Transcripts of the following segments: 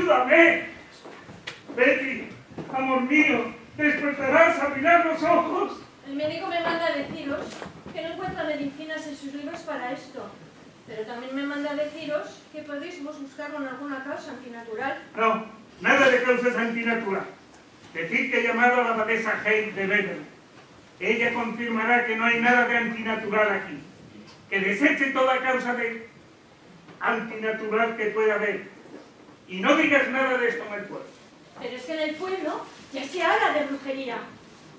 ¡Ayúdame! Betty, amor mío, despertarás a mirar los ojos. El médico me manda a deciros que no encuentra medicinas en sus libros para esto. Pero también me manda a deciros que podéis buscar con alguna causa antinatural. No, nada de causas antinatural. Decid que he llamado a la abadesa Hale de Beverly. Ella confirmará que no hay nada de antinatural aquí. Que deseche toda causa de antinatural que pueda haber. Y no digas nada de esto en el pueblo. Pero es que en el pueblo ya se habla de brujería.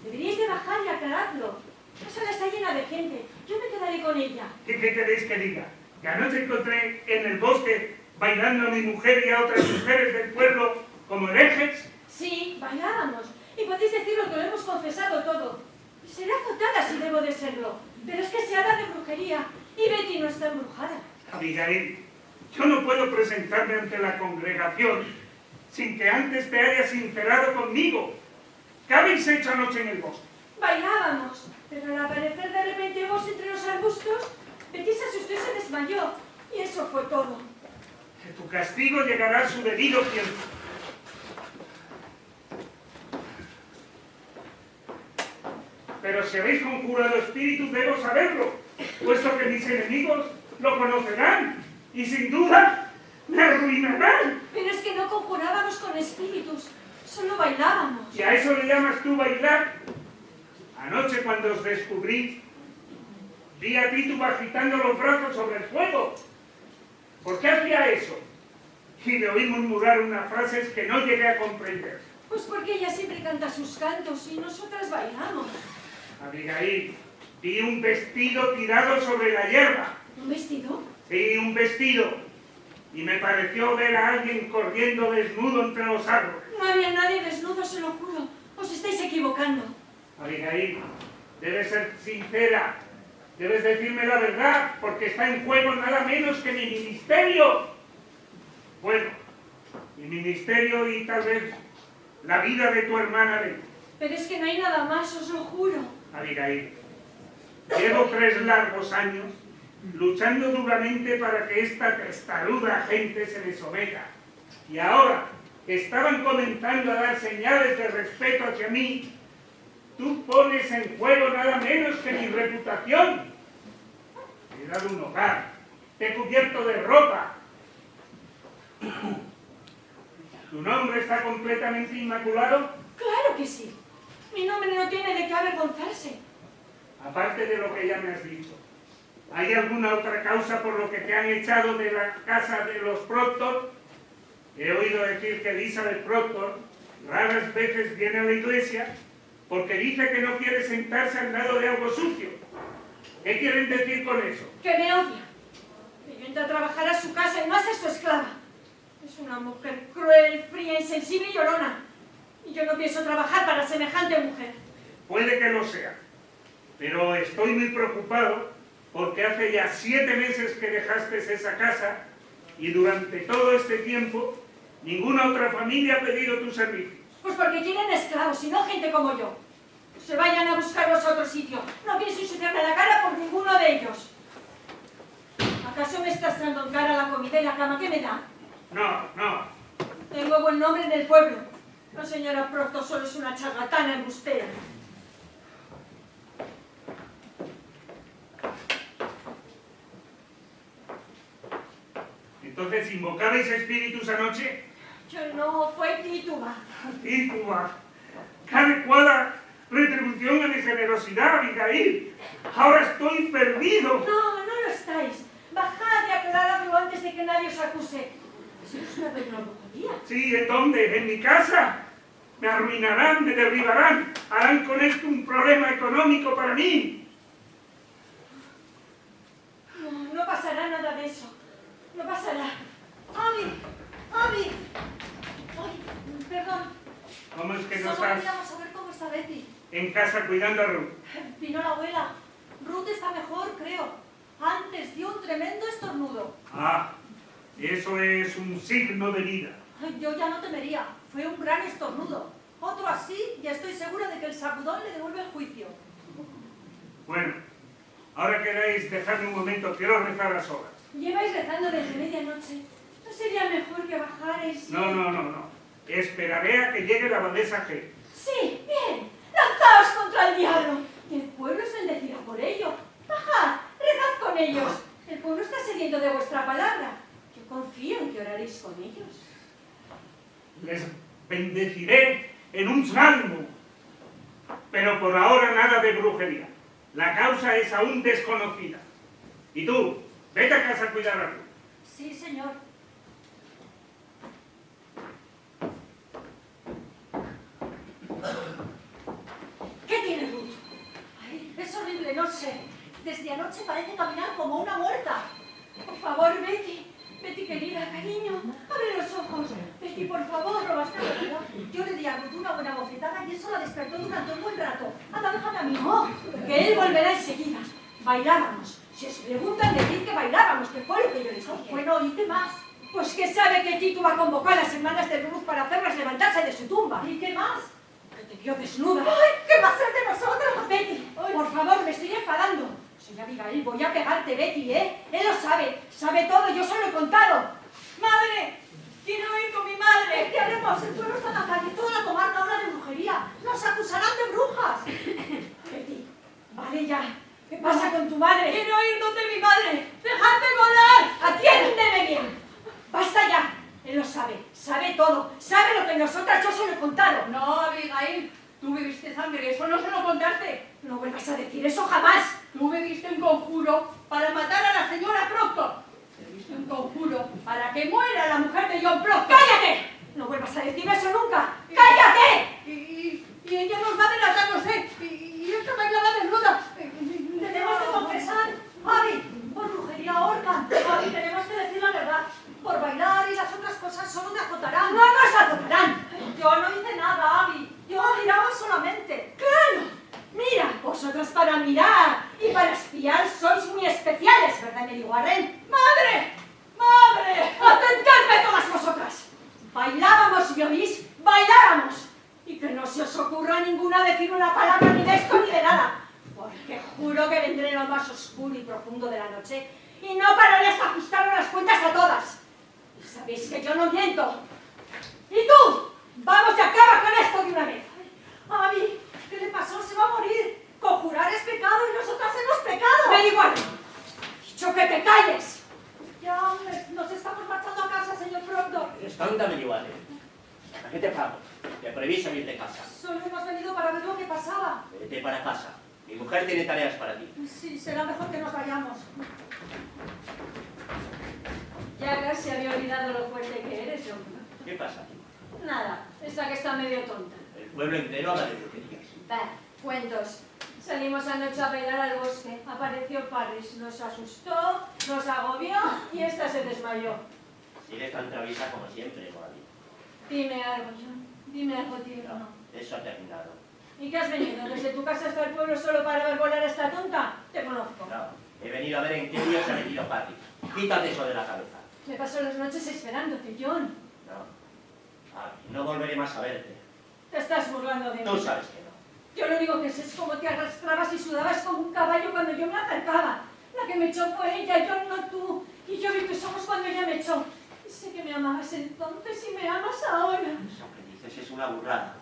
Deberíais de bajar y aclararlo. La sala está llena de gente. Yo me quedaré con ella. ¿Qué queréis que diga? Que anoche encontré en el bosque bailando a mi mujer y a otras mujeres del pueblo como herejes. Sí, bailábamos. Y podéis decir lo que lo hemos confesado todo. Será azotada si debo de serlo. Pero es que se habla de brujería. Y Betty no está embrujada. Abigail, yo no puedo presentarme ante la congregación sin que antes te hayas sincerado conmigo. ¿Qué habéis hecho anoche en el bosque? Bailábamos. Pero al aparecer de repente vos entre los arbustos, Betty se asustó y se desmayó. Y eso fue todo. Que tu castigo llegará a su debido tiempo. Pero si habéis conjurado espíritus, debo saberlo, puesto que mis enemigos lo conocerán y sin duda me arruinarán. Pero es que no conjurábamos con espíritus, solo bailábamos. ¿Y a eso le llamas tú bailar? Anoche cuando os descubrí, vi a Tito agitando los brazos sobre el fuego. ¿Por qué hacía eso? Y le oí murmurar unas frases que no llegué a comprender. Pues porque ella siempre canta sus cantos y nosotras bailamos. Abigail, vi un vestido tirado sobre la hierba. ¿Un vestido? Sí, un vestido. Y me pareció ver a alguien corriendo desnudo entre los árboles. No había nadie desnudo, se lo juro. Os estáis equivocando. Abigail, debes ser sincera. Debes decirme la verdad, porque está en juego nada menos que mi ministerio. Bueno, mi ministerio y tal vez la vida de tu hermana Betty. Pero es que no hay nada más, os lo juro. Abigail, llevo 3 largos años luchando duramente para que esta testaruda gente se me someta. Y ahora que estaban comenzando a dar señales de respeto hacia mí, tú pones en juego nada menos que mi reputación. Te he dado un hogar, te he cubierto de ropa. ¿Tu nombre está completamente inmaculado? Claro que sí. Mi nombre no tiene de qué avergonzarse. Aparte de lo que ya me has dicho, ¿hay alguna otra causa por lo que te han echado de la casa de los Proctor? He oído decir que Elizabeth Proctor raras veces viene a la iglesia porque dice que no quiere sentarse al lado de algo sucio. ¿Qué quieren decir con eso? Que me odia. Que yo entré a trabajar a su casa y no a ser su esclava. Es una mujer cruel, fría, insensible y llorona. Y yo no pienso trabajar para semejante mujer. Puede que lo sea, pero estoy muy preocupado porque hace ya 7 meses que dejaste esa casa y durante todo este tiempo ninguna otra familia ha pedido tus servicios. Pues porque quieren esclavos y no gente como yo. Se vayan a buscarlos a otro sitio. No pienso ensuciarme la cara por ninguno de ellos. ¿Acaso me estás dando en cara la comida y la cama que me da? No. Tengo buen nombre en el pueblo. La señora Proctor solo es una charlatana embustera. Entonces, ¿invocabais espíritus anoche? Yo no, fue Tituba. Tituba, qué adecuada retribución a mi generosidad, Abigail. Ahora estoy perdido. No lo estáis. Bajad y aclaradlo antes de que nadie os acuse. Si es una vez una brujería. Sí, ¿en dónde? ¿En mi casa? Me arruinarán, me derribarán. Harán con esto un problema económico para mí. No pasará nada de eso. No pasará. ¡Abby! ¡Abby! ¡Ay, perdón! ¿Cómo es que no Solo estás queríamos saber cómo está Betty. en casa cuidando a Ruth? Vino la abuela. Ruth está mejor, creo. Antes dio un tremendo estornudo. Ah, eso es un signo de vida. Ay, yo ya no temería. Fue un gran estornudo. Otro así, ya estoy segura de que el sacudón le devuelve el juicio. Bueno, ahora queréis dejarme un momento, quiero rezar a solas. Lleváis rezando desde medianoche. ¿No sería mejor que bajarais? No. Esperaré a que llegue la abadesa G. Sí, bien. Lanzaos contra el diablo. Y el pueblo se bendecirá por ello. Bajad, rezad con ellos. El pueblo está sediento de vuestra palabra. Yo confío en que oraréis con ellos. Les bendeciré en un salmo. Pero por ahora nada de brujería. La causa es aún desconocida. Y tú, vete a casa a cuidar a Ruth. Sí, señor. ¿Qué tiene Ruth? Ay, es horrible, no sé. Desde anoche parece caminar como una muerta. Por favor, Betty. Betty, querida, cariño, abre los ojos. Betty, por favor, no basta. Yo le di a Ruth una buena bofetada y eso la despertó durante un buen rato. Anda, déjame a mí. No, que él volverá enseguida. Bailábamos. Si os preguntan, decid que bailábamos, que fue lo que yo les dije. Bueno, ¿y qué más? Pues que sabe que Tito ha convocado a las hermanas de Ruth para hacerlas levantarse de su tumba. ¿Y qué más? Que te vio desnuda. ¡Ay! ¿Qué va a ser de nosotros? Betty, por favor, me estoy enfadando. Soy Abigail, voy a pegarte, Betty, ¿eh? Él lo sabe todo, yo se lo he contado. ¡Madre! ¡Quiero ir con mi madre! ¿Qué haremos? El pueblo está en la calle, toda la comarca habla de brujería. ¡Nos acusarán de brujas! Betty, vale ya. ¿Qué pasa con tu madre? ¡Quiero ir donde mi madre! ¡Dejadme volar! ¡Atiéndeme bien! ¡Basta ya! Él lo sabe todo, sabe lo que nosotras yo se lo he contado. No, Abigail, tú bebiste sangre, eso no se lo contaste. No vuelvas a decir eso jamás. Tú bebiste un conjuro para matar a la señora Proctor. Bebiste un conjuro para que muera la mujer de John Proctor. ¡Cállate! No vuelvas a decir eso nunca. ¡Cállate! Y ella nos va a delatar, no sé. Y esta bailaba desnuda. Tenemos que confesar, Abby, por brujería ahorcan. Abby, tenemos que decir la verdad. Por bailar y las otras cosas solo me azotarán. ¡No nos azotarán! Yo no hice nada, Abby. Yo miraba solamente. ¡Claro! Mira, vosotras para mirar y para espiar sois muy especiales, ¿verdad, Mary Warren? ¡Madre! ¡Madre! ¡Atentadme todas vosotras! Bailábamos, ¿me oís? ¡Bailábamos! Y que no se os ocurra a ninguna decir una palabra ni de esto ni de nada. Porque juro que vendré en lo más oscuro y profundo de la noche y no pararé hasta ajustar las cuentas a todas. Y sabéis que yo no miento. ¿Y tú? Vamos y acaba con esto de una vez. Abby, ¿qué le pasó? Se va a morir. Conjurar es pecado y nosotras hemos pecado. Me igual. He dicho que te calles. Ya, hombre, nos estamos marchando a casa, señor Proctor. Eres tonta, Meriwether. ¿A qué te pago? Te prohibí salir de casa. Solo hemos venido para ver lo que pasaba. Vete para casa. Mi mujer tiene tareas para ti. Sí, será mejor que nos vayamos. Ya casi había olvidado lo fuerte que eres, hombre. ¿Qué pasa? Nada, esa que está medio tonta. El pueblo entero habla de brujerías. Bah, cuentos. Salimos anoche a bailar al bosque. Apareció Parris, nos asustó, nos agobió y esta se desmayó. Sigues tan traviesa como siempre, Moabit. Dime algo, John. Dime algo, tío. No, eso ha terminado. ¿Y qué has venido? ¿Desde tu casa hasta el pueblo solo para ver volar a esta tonta? Te conozco. No, he venido a ver en qué día se ha metido Parris. Quítate eso de la cabeza. Me paso las noches esperándote, John. No volveré más a verte. Te estás burlando de mí. Tú sabes que no. Yo lo único que sé es cómo te arrastrabas y sudabas como un caballo cuando yo me acercaba. La que me echó fue ella, yo no tú. Y yo vi tus ojos cuando ella me echó. Y sé que me amabas entonces y me amas ahora. Eso que dices es una burrada.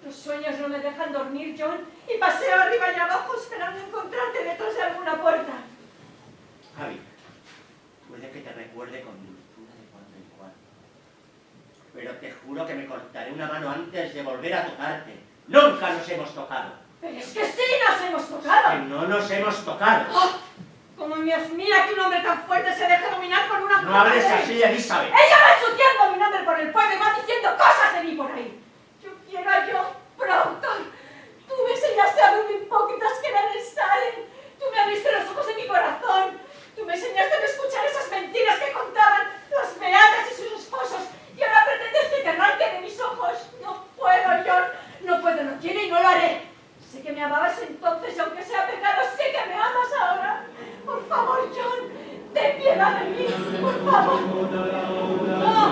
Los sueños no me dejan dormir, John. Y paseo arriba y abajo esperando encontrarte detrás de alguna puerta. Javi, puede que te recuerde con dulzura de cuando en cuando. Pero te juro que me cortaré una mano antes de volver a tocarte. ¡Nunca nos hemos tocado! Pero es que sí nos hemos ¡Que tocado. no nos hemos tocado! ¡Oh! Como me admira que un hombre tan fuerte se deje dominar por una ¡No hables cobarde. así, Elizabeth! Ella va ensuciando mi nombre por el pueblo y va diciendo cosas de mí por ahí. Yo quiero a John Proctor. Tú me enseñaste a ver lo hipócritas que eran en Salem. Tú me abriste los ojos de mi corazón. Tú me enseñaste a escuchar esas mentiras que contaban las beatas y sus esposos. Y ahora pretendes que te arranque de mis ojos. No puedo, John. No puedo, no quiero y no lo haré. Sé que me amabas entonces y aunque sea pecado, sé que me amas ahora. Por favor, John, ten piedad de mí. Por favor. No.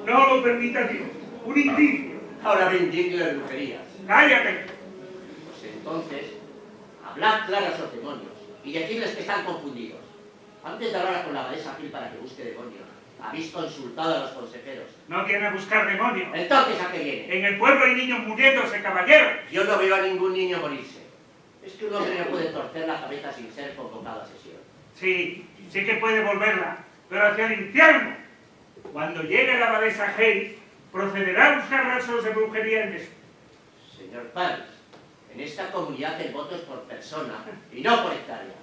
No lo permita Dios. Un indicio. Ahora me indigno de brujerías. Cállate. Pues entonces, hablad claro a esos demonios y decirles que están confundidos. Antes de hablar con la abadesa Gil para que busque demonios, habéis consultado a los consejeros. No viene a buscar demonios. Entonces, ¿a qué viene? En el pueblo hay niños muriéndose, caballero. Yo no veo a ningún niño morirse. Es que un hombre no puede torcer la cabeza sin ser convocado a sesión. Sí, sí que puede volverla, pero hacia el infierno. Cuando llegue la abadesa Gil, procederá a buscar rastros de brujería en esto. Señor Paris, en esta comunidad el voto es por persona y no por hectárea.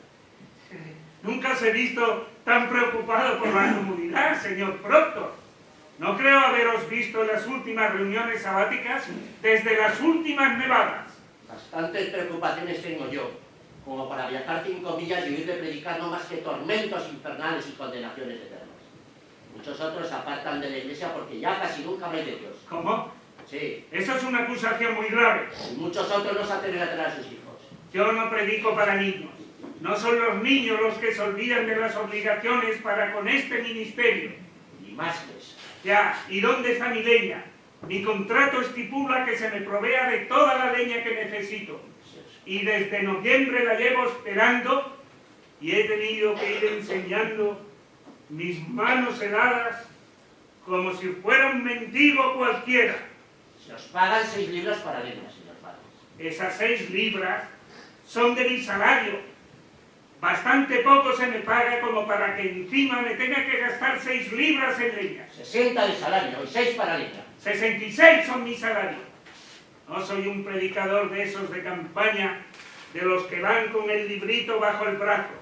Nunca os he visto tan preocupado por la comunidad, señor Proctor. No creo haberos visto en las últimas reuniones sabáticas desde las últimas nevadas. Bastantes preocupaciones tengo yo, como para viajar 5 millas y oír de predicar no más que tormentos infernales y condenaciones eternas. Muchos otros se apartan de la iglesia porque ya casi nunca hablan de Dios. ¿Cómo? Sí, Eso es una acusación muy grave. y muchos otros no se atreven a traer a sus hijos. Yo no predico para niños. No son los niños los que se olvidan de las obligaciones para con este ministerio. Y más que eso. Ya, ¿y dónde está mi leña? Mi contrato estipula que se me provea de toda la leña que necesito. Y desde noviembre la llevo esperando y he tenido que ir enseñando mis manos heladas como si fuera un mendigo cualquiera. Se os pagan 6 libras para leña, señor Paris. Esas 6 libras son de mi salario. Bastante poco se me paga como para que encima me tenga que gastar 6 libras en leña. 60 de salario y 6 para leña. 66 son mi salario. No soy un predicador de esos de campaña, de los que van con el librito bajo el brazo.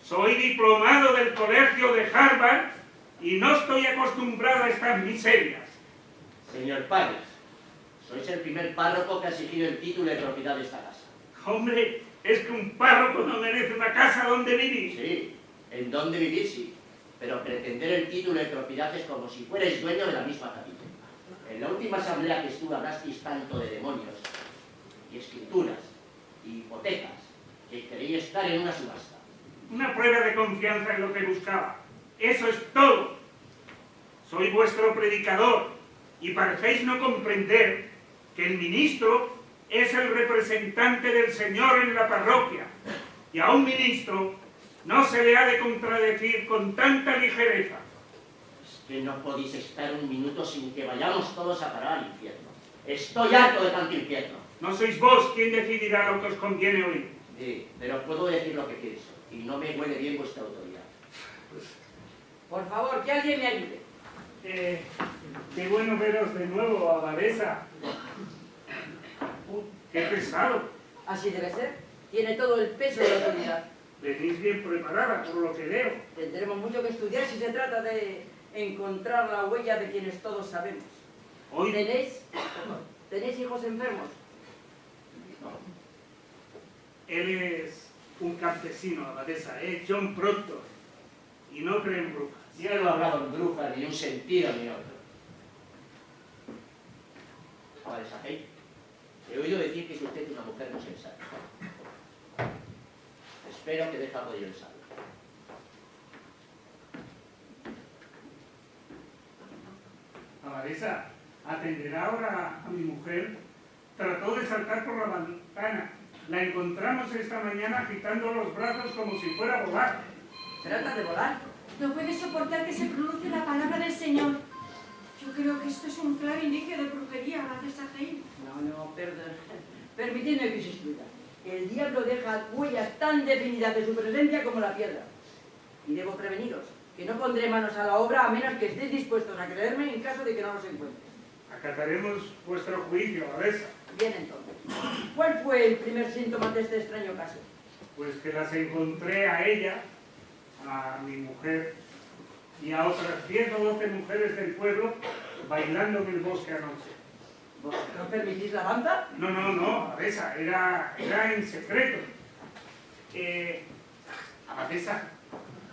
Soy diplomado del colegio de Harvard y no estoy acostumbrado a estas miserias. Señor Paris, sois el primer párroco que ha exigido el título de propiedad de esta casa. Hombre, es que un párroco no merece una casa donde vivir. Sí, en dónde vivir sí, pero pretender el título de propiedad es como si fuerais dueño de la misma capilla. En la última asamblea que estuve hablasteis tanto de demonios, y escrituras, y hipotecas, que queréis estar en una subasta. Una prueba de confianza en lo que buscaba. Eso es todo. Soy vuestro predicador y parecéis no comprender que el ministro es el representante del Señor en la parroquia y a un ministro no se le ha de contradecir con tanta ligereza. Es que no podéis estar un minuto sin que vayamos todos a parar al infierno. Estoy harto de tanto infierno. No sois vos quien decidirá lo que os conviene oír. Sí, pero puedo decir lo que pienso, y no me huele bien vuestra autoridad. Por favor, que alguien me ayude. Qué bueno veros de nuevo, abadesa. Qué pesado. Así debe ser. Tiene todo el peso de la autoridad. Venís bien preparada, por lo que veo. Tendremos mucho que estudiar si se trata de encontrar la huella de quienes todos sabemos. Hoy ¿Tenéis hijos enfermos? él es un campesino, abadesa, es John Proctor, y no cree en brujas. Yo no he hablado en brujas ni un sentido ni otro. Abadesa Gil, he oído decir que es usted una mujer no sensata. Espero que deje algo de yo en salvo. Abadesa, atenderá ahora a mi mujer. Trató de saltar por la ventana. La encontramos esta mañana agitando los brazos como si fuera a volar. ¿Trata de volar? No puede soportar que se pronuncie la palabra del Señor. Yo creo que esto es un claro indicio de brujería, gracias a Gil. No, perdón. Permitidme que os explique. El diablo deja huellas tan definidas de su presencia como la piedra. Y debo preveniros que no pondré manos a la obra a menos que estéis dispuestos a creerme en caso de que no los encuentre. Acataremos vuestro juicio, abadesa. Bien, entonces. ¿Cuál fue el primer síntoma de este extraño caso? Pues que las encontré a ella, a mi mujer, y a otras 10 o 12 mujeres del pueblo bailando en el bosque anoche. ¿Vos no permitís la banda? No, abadesa, era en secreto. Abadesa,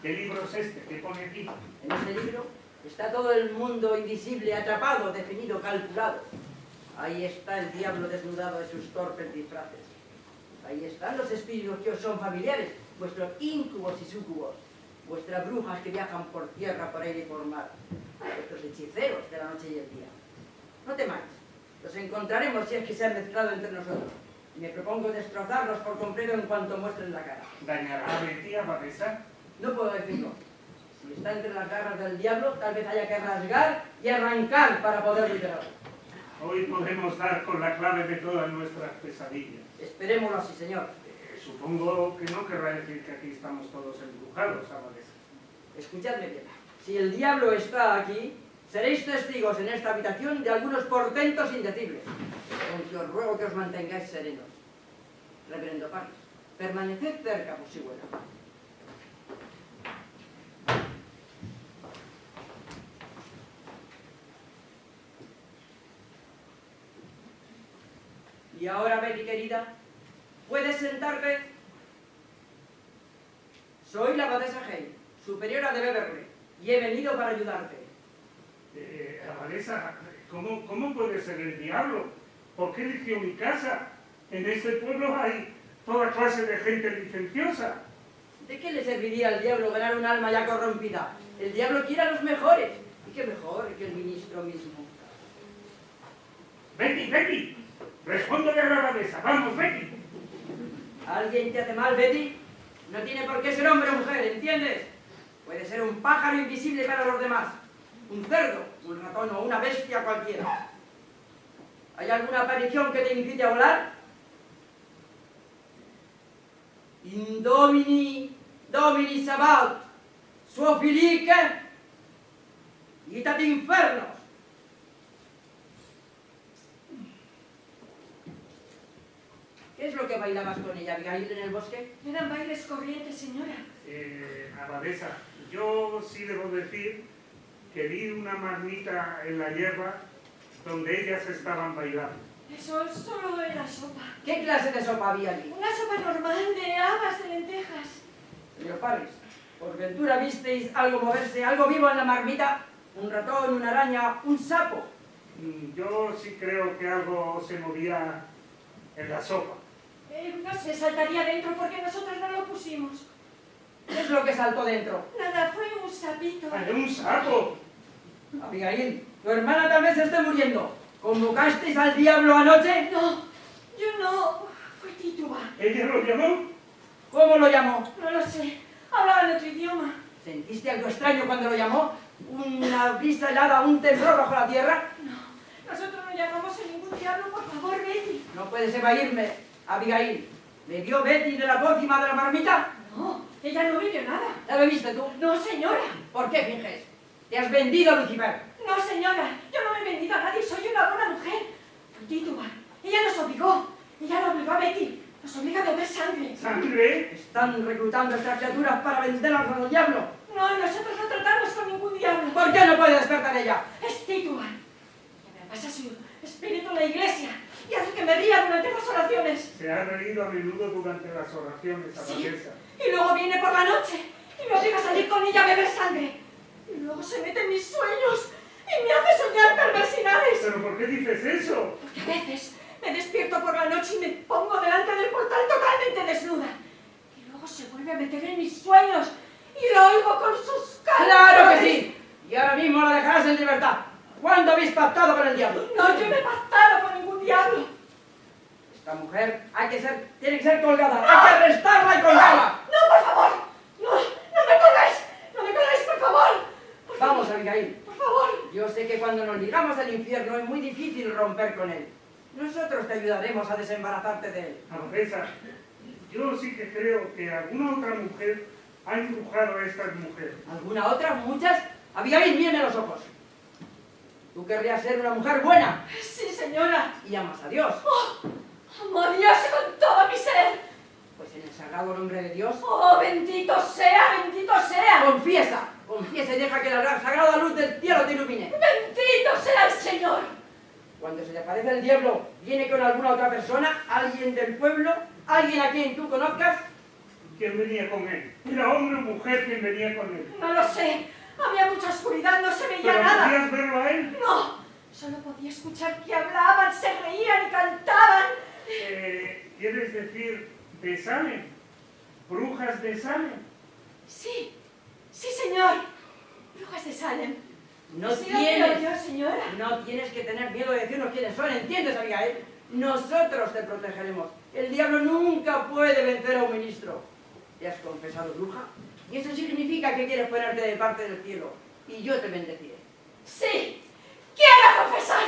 ¿qué libro es este? ¿Qué pone aquí? En este libro está todo el mundo invisible, atrapado, definido, calculado. Ahí está el diablo desnudado de sus torpes disfraces. Ahí están los espíritus que os son familiares, vuestros íncubos y súcubos, vuestras brujas que viajan por tierra, por aire y por mar. Estos hechiceros de la noche y el día. No temáis, los encontraremos si es que se han mezclado entre nosotros. Y me propongo destrozarlos por completo en cuanto muestren la cara. ¿Dañará a Betty, abadesa? No puedo decirlo. Si está entre las garras del diablo, tal vez haya que rasgar y arrancar para poder liberarlo. Hoy podemos dar con la clave de todas nuestras pesadillas. Esperémoslo así, señor. Supongo que no querrá decir que aquí estamos todos embrujados, abadesa. Escuchadme bien. Si el diablo está aquí, seréis testigos en esta habitación de algunos portentos indecibles. Aunque os ruego que os mantengáis serenos. Reverendo Parris, permaneced cerca por si buena. Y ahora, Betty querida, ¿puedes sentarte? Soy la abadesa Hale, superiora de Beverly, y he venido para ayudarte. Abadesa, ¿cómo puede ser el diablo? ¿Por qué eligió mi casa? En este pueblo hay toda clase de gente licenciosa. ¿De qué le serviría al diablo ganar un alma ya corrompida? El diablo quiere a los mejores. ¿Y qué mejor que el ministro mismo? Betty, respóndele a la abadesa. Vamos, Betty. ¿Alguien te hace mal, Betty? No tiene por qué ser hombre o mujer, ¿entiendes? Puede ser un pájaro invisible para los demás, un cerdo, un ratón o una bestia cualquiera. ¿Hay alguna aparición que te incite a volar? In Domini Sabaoth, suo filique, itat infernos. ¿Qué es lo que bailabas con ella, Abigail, en el bosque? Eran bailes corrientes, señora. Abadesa, yo sí debo decir que vi una marmita en la hierba donde ellas estaban bailando. Eso solo era sopa. ¿Qué clase de sopa había allí? Una sopa normal de habas de lentejas. Señor Parris, ¿por ventura visteis algo moverse, algo vivo en la marmita? ¿Un ratón, una araña, un sapo? Yo sí creo que algo se movía en la sopa. No sé, saltaría dentro porque nosotros no lo pusimos. ¿Qué es lo que saltó dentro? Nada, fue un sapito. ¡Hay un sapo! Abigail, tu hermana tal vez se esté muriendo. ¿Convocasteis al diablo anoche? No, yo no. Fue Tituba. ¿Ella lo llamó? ¿Cómo lo llamó? No lo sé. Hablaba en otro idioma. ¿Sentiste algo extraño cuando lo llamó? ¿Una brisa helada, un temblor bajo la tierra? No, nosotros no llamamos a ningún diablo, por favor, Betty. No puedes evadirme, Abigail. ¿Bebió Betty de la pócima de la marmita? No, ella no bebió nada. ¿La bebiste tú? No, señora. ¿Por qué finges? ¿Te has vendido a Lucifer? No, señora. Yo no me he vendido a nadie. Soy una buena mujer. Fue Tituba. Ella nos obligó. Ella lo obligó a Betty. Nos obliga a beber sangre. ¿Sangre? Están reclutando a estas criaturas para venderlas al diablo. No, nosotros no tratamos con ningún diablo. ¿Por qué no puede despertar ella? Es Tituba. Que me pasa su espíritu en la iglesia y hace que me ría durante las oraciones. Se ha reído a menudo durante las oraciones, Sí. abadesa. Y luego viene por la noche y me obliga a salir con ella a beber sangre. Y luego se mete en mis sueños y me hace soñar perversidades. ¿Pero por qué dices eso? Porque a veces me despierto por la noche y me pongo delante del portal totalmente desnuda. Y luego se vuelve a meter en mis sueños y lo oigo con sus caras. ¡Claro que sí! Y ahora mismo la dejarás en libertad. ¿Cuándo habéis pactado con el diablo? No, yo no he pactado con ningún diablo. Esta mujer tiene que ser colgada. ¡Hay que arrestarla y colgarla! No, por favor. No, no me colgáis. No me colgáis, por favor. Por favor. Vamos, Abigail. Por favor. Yo sé que cuando nos ligamos al infierno es muy difícil romper con él. Nosotros te ayudaremos a desembarazarte de él. Abadesa, yo sí que creo que alguna otra mujer ha embrujado a estas mujeres. ¿Alguna otra? ¿Muchas? Abigail, mírame a los ojos. Tú querrías ser una mujer buena Sí, señora. y amas a Dios. Amo a Dios con todo mi ser. Pues en el sagrado nombre de Dios, Oh, bendito sea, bendito sea. confiesa y deja que la sagrada luz del cielo te ilumine. Bendito sea el Señor. Cuando se te aparece el diablo, ¿viene con alguna otra persona? ¿Alguien del pueblo? ¿Alguien a quien tú conozcas? ¿Quién venía con él? ¿Era hombre o mujer quien venía con él? No lo sé. Había mucha oscuridad, no se veía ¿Pero nada. podías verlo a él? No, solo podía escuchar que hablaban, se reían y cantaban. ¿Quieres decir de Salem? ¿Brujas de Salem? Sí, sí, señor. Brujas de Salem. No ¿Sí lo creo tienes, yo, señora? no tienes que tener miedo de decirnos quiénes son, ¿entiendes, Abigail? Nosotros te protegeremos. El diablo nunca puede vencer a un ministro. ¿Te has confesado, bruja? Y eso significa que quieres ponerte de parte del cielo. Y yo te bendeciré. Sí, quiero confesar,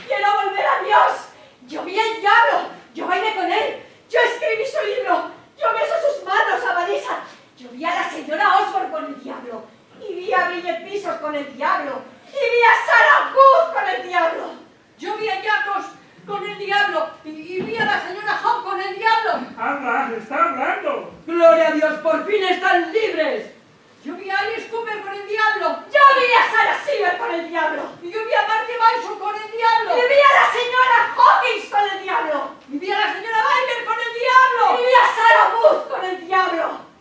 quiero volver a Dios. Yo vi al diablo, yo bailé con él, yo escribí su libro, yo beso sus manos, abadesa. Yo vi a la señora Osborne con el diablo, y vi a Bridget Pisos con el diablo, y vi a Sarah Booth con el diablo. Yo vi a Jacobs con el diablo y vi a la señora Howe con el diablo. ¡Habla! ¡Está hablando! ¡Gloria a Dios! ¡Por fin están libres! Yo vi a Alice Cooper con el diablo. Yo vi a Sarah Silver con el diablo, Y yo vi a Marty Manson con el diablo. y vi a la señora Hawkins con el diablo, Y vi a la señora Byler con el diablo. y vi a Sarah Booth con el diablo.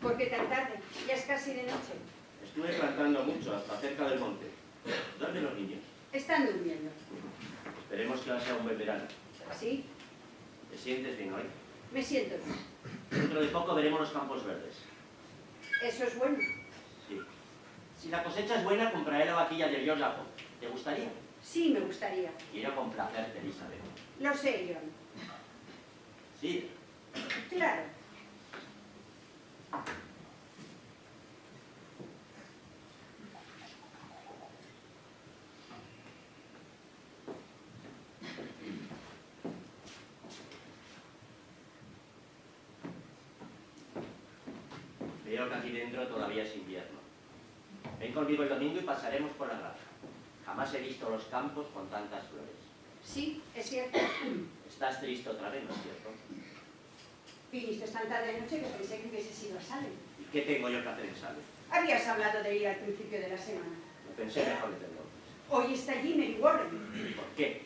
¿Por qué tan tarde? Ya es casi de noche. Estuve plantando mucho hasta cerca del monte. ¿Dónde los niños? Están durmiendo. Esperemos que sea un buen verano. ¿Sí? ¿Te sientes bien hoy? Me siento bien. Dentro de poco veremos los campos verdes. Eso es bueno. Sí. Si la cosecha es buena, compraré la vaquilla de George Apple. ¿Te gustaría? Sí, me gustaría. Quiero complacerte, Elizabeth. Lo sé, John. Sí. Claro. Veo que aquí dentro todavía es invierno. Ven conmigo el domingo y pasaremos por la granja. Jamás he visto los campos con tantas flores. Sí, es cierto. Estás triste otra vez, ¿no es cierto? Viniste tan tarde anoche que pensé que hubiese sido a Salem. ¿Y qué tengo yo que hacer en Salem? Habías hablado de ir al principio de la semana. Lo pensé mejor desde entonces. Hoy está allí Mary Warren. ¿Por qué?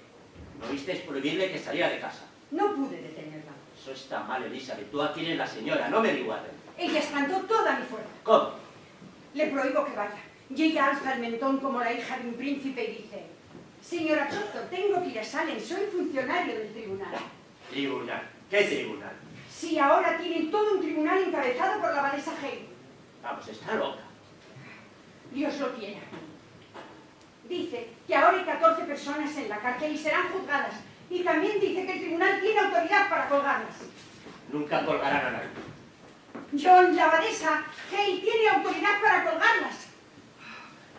¿No visteis prohibirle que saliera de casa? No pude detenerla. Eso está mal, Elizabeth. Tú aquí eres la señora, no Mary Warren. Ella espantó toda mi fuerza. ¿Cómo? Le prohíbo que vaya. Y ella alza el mentón como la hija de un príncipe y dice: Señora Proctor, tengo que ir a Salem, soy funcionario del tribunal. ¿Tribunal? ¿Qué tribunal? Sí, ahora tienen todo un tribunal encabezado por la abadesa Hale. Vamos, está loca. Dios lo quiera. Dice que ahora hay 14 personas en la cárcel y serán juzgadas. Y también dice que el tribunal tiene autoridad para colgarlas. Nunca colgarán a nadie. John, la abadesa Hale tiene autoridad para colgarlas.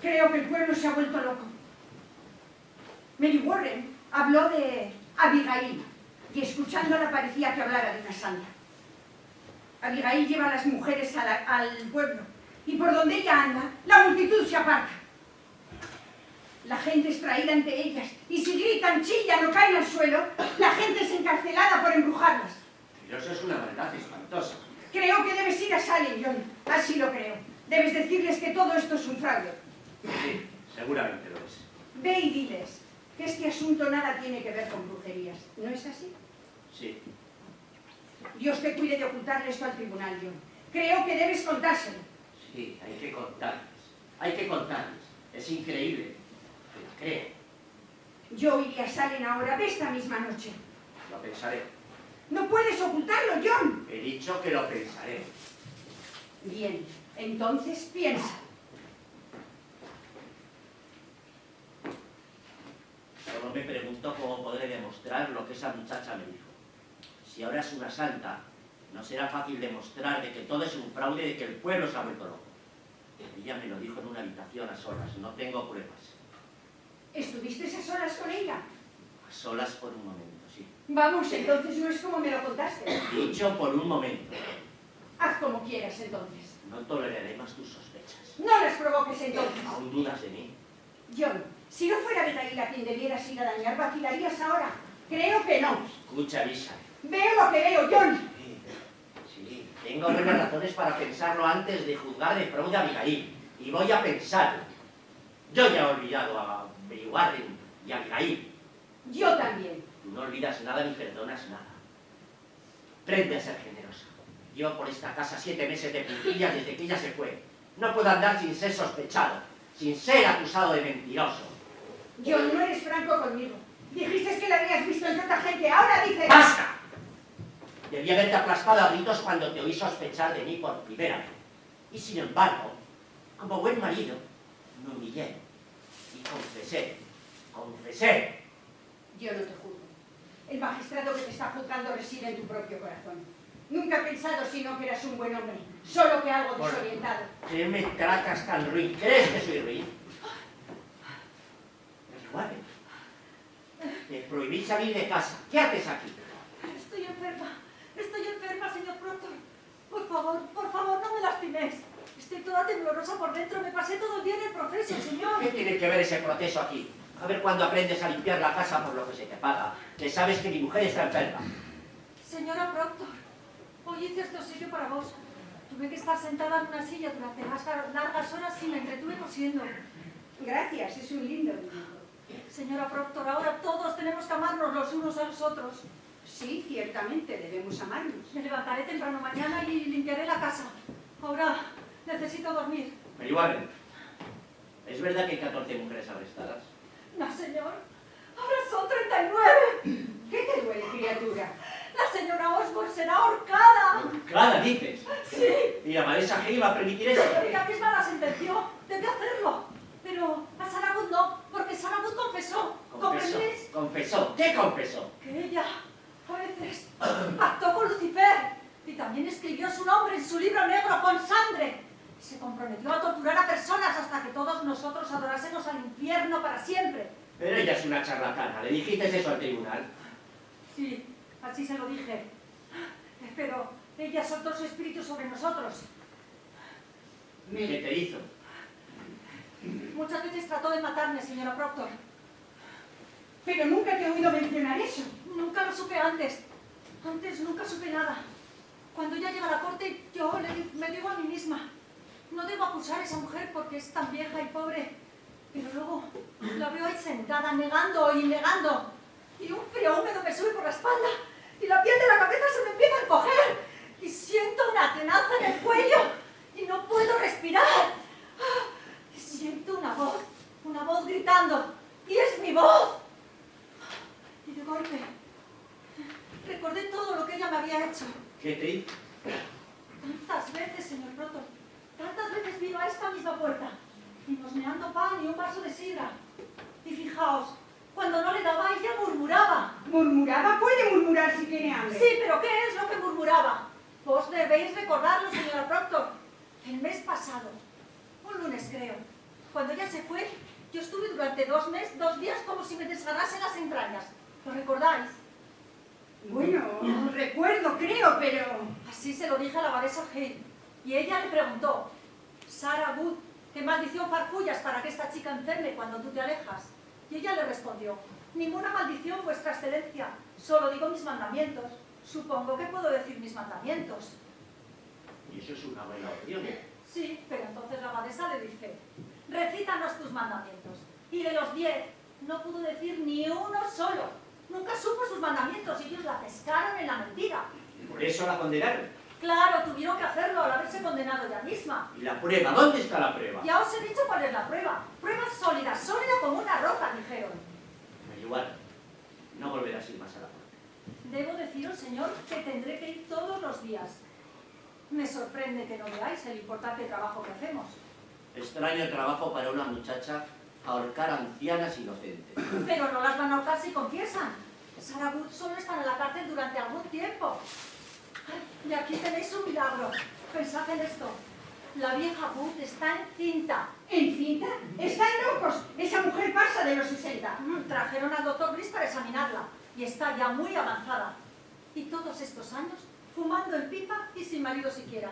Creo que el pueblo se ha vuelto loco. Mary Warren habló de Abigail y escuchándola parecía que hablara de una santa. Abigail lleva a las mujeres al pueblo y por donde ella anda, la multitud se aparta. La gente es traída ante ellas y si gritan, chillan o caen al suelo, la gente es encarcelada por embrujarlas. Pero eso es una verdad espantosa. Creo que debes ir a Salem, John. Así lo creo. Debes decirles que todo esto es un fraude. Sí, seguramente lo es. Ve y diles que este asunto nada tiene que ver con brujerías. ¿No es así? Sí. Dios te cuide de ocultarle esto al tribunal, John. Creo que debes contárselo. Sí, hay que contarles. Hay que contarles. Es increíble. Pero creo. Yo y Lia salen ahora de esta misma noche. Lo pensaré. No puedes ocultarlo, John. He dicho que lo pensaré. Bien, entonces piensa. Solo me pregunto cómo podré demostrar lo que esa muchacha me dijo. Si ahora es una santa, no será fácil demostrar de que todo es un fraude y de que el pueblo se ha vuelto loco. Ella me lo dijo en una habitación a solas, no tengo pruebas. ¿Estuviste a solas con ella? A solas por un momento, sí. Vamos, entonces no es como me lo contaste. Dicho por un momento. Haz como quieras, entonces. No toleraré más tus sospechas. No las provoques, entonces. ¿Aún dudas de mí? John, si no fuera Abigail a quien debieras ir a dañar, ¿vacilarías ahora? Creo que no. Escucha, Lisa. Veo lo que veo, John. Sí, tengo buenas razones para pensarlo antes de juzgar de fraude a Abigail. Y voy a pensarlo. Yo ya he olvidado a Mary Warren y a Abigail. Yo también. Tú no olvidas nada ni perdonas nada. Aprende a ser generosa. Yo por esta casa 7 meses de puntillas desde que ella se fue. No puedo andar sin ser sospechado, sin ser acusado de mentiroso. John, no eres franco conmigo. Dijiste que la habías visto en tanta gente, ahora dices... ¡Basta! Debí haberte aplastado a gritos cuando te oí sospechar de mí por primera vez. Y sin embargo, como buen marido, me humillé y confesé. Yo no te juzgo. El magistrado que te está juzgando reside en tu propio corazón. Nunca he pensado sino que eras un buen hombre, solo que algo Bueno. desorientado. ¿Qué me tratas tan ruin? ¿Crees que soy ruin? Pero igual. Te prohibí salir de casa. ¿Qué haces aquí? Estoy enferma, señor Proctor. Por favor, no me lastimes. Estoy toda temblorosa por dentro, me pasé todo el día en el proceso, señor. ¿Qué tiene que ver ese proceso aquí? A ver cuando aprendes a limpiar la casa por lo que se te paga. Que sabes que mi mujer está enferma. Señora Proctor, hoy hice esto sitio para vos. Tuve que estar sentada en una silla durante largas horas y me entretuve cosiendo. Gracias, es un lindo dibujo. Señora Proctor, ahora todos tenemos que amarnos los unos a los otros. Sí, ciertamente, debemos amarnos. Me levantaré temprano mañana y limpiaré la casa. Ahora necesito dormir. Mary Warren, ¿es verdad que hay 14 mujeres arrestadas? No, señor. Ahora son 39. ¿Qué te duele, criatura? La señora Osborne será ahorcada. Claro, dices. Sí. ¿Y la Vanessa Hay va a permitir eso? Ella misma la sentenció. Debe hacerlo. Pero a Sarah Wood no, porque Sarah Wood confesó. ¿Comprendéis? Confesó. ¿Qué confesó? Que ella, a veces, pactó con Lucifer. Y también escribió su nombre en su libro negro con sangre. Se comprometió a torturar a personas hasta que todos nosotros adorásemos al infierno para siempre. Pero ella es una charlatana. ¿Le dijiste eso al tribunal? Sí, así se lo dije. Pero ella soltó su espíritu sobre nosotros. ¿Qué te hizo? Muchas veces trató de matarme, señora Proctor. Pero nunca te he oído mencionar eso. Nunca lo supe antes. Antes nunca supe nada. Cuando ella llega a la corte, yo me digo a mí misma, no debo acusar a esa mujer porque es tan vieja y pobre. Pero luego la veo ahí sentada, negando y negando. Y un frío húmedo me sube por la espalda. Y la piel de la cabeza se me empieza a encoger. Y siento una tenaza en el cuello. Y no puedo respirar. Y siento una voz gritando. Y es mi voz. Y de golpe, recordé todo lo que ella me había hecho. ¿Qué te hizo? Tantas veces, señor Proctor, tantas veces vino a esta misma puerta, y nos meando pan y un vaso de sidra. Y fijaos, cuando no le daba, ella murmuraba. ¿Murmuraba? Puede murmurar si tiene hambre. Sí, pero ¿qué es lo que murmuraba? Vos debéis recordarlo, señora Proctor. El mes pasado, un lunes creo, cuando ella se fue, yo estuve durante 2 días como si me desgarrasen las entrañas. ¿Lo recordáis? Bueno, recuerdo, creo, pero... Así se lo dije a la abadesa Hay. Y ella le preguntó, Sarah Wood, ¿qué maldición farfullas para que esta chica enferme cuando tú te alejas? Y ella le respondió, ninguna maldición, vuestra excelencia, solo digo mis mandamientos. Supongo que puedo decir mis mandamientos. Y eso es una buena opción. Sí, pero entonces la abadesa le dice, recítanos tus mandamientos. Y de los 10 no pudo decir ni uno solo. Nunca supo sus mandamientos y ellos la pescaron en la mentira. Por eso la condenaron. Claro, tuvieron que hacerlo al haberse condenado ella misma. ¿Y la prueba? ¿Dónde está la prueba? Ya os he dicho cuál es la prueba. Prueba sólida, sólida como una roca, dijeron. Igual, no volverás a ir más a la puerta. Debo deciros, señor, que tendré que ir todos los días. Me sorprende que no veáis el importante trabajo que hacemos. Extraño trabajo para una muchacha ahorcar ancianas inocentes. Pero no las van a ahorcar si confiesan. Sarah Wood solo está en la cárcel durante algún tiempo. Ay, y aquí tenéis un milagro. Pensad en esto. La vieja Wood está encinta. ¿Encinta? ¡Están locos! Esa mujer pasa de los 60. Trajeron al doctor Gris para examinarla y está ya muy avanzada. Y todos estos años fumando en pipa y sin marido siquiera.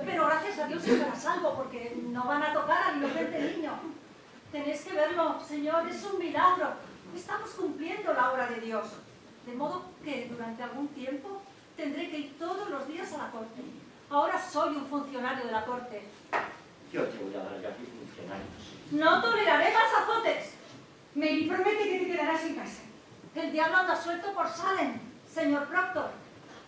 Pero gracias a Dios estará a salvo porque no van a tocar al inocente niño. Tenéis que verlo, Señor, es un milagro. Estamos cumpliendo la obra de Dios. De modo que durante algún tiempo tendré que ir todos los días a la corte. Ahora soy un funcionario de la corte. Yo te voy a dar ya aquí funcionarios. No toleraré más azotes. Mary, promete que te quedarás en casa. El diablo anda suelto por Salem, señor Proctor.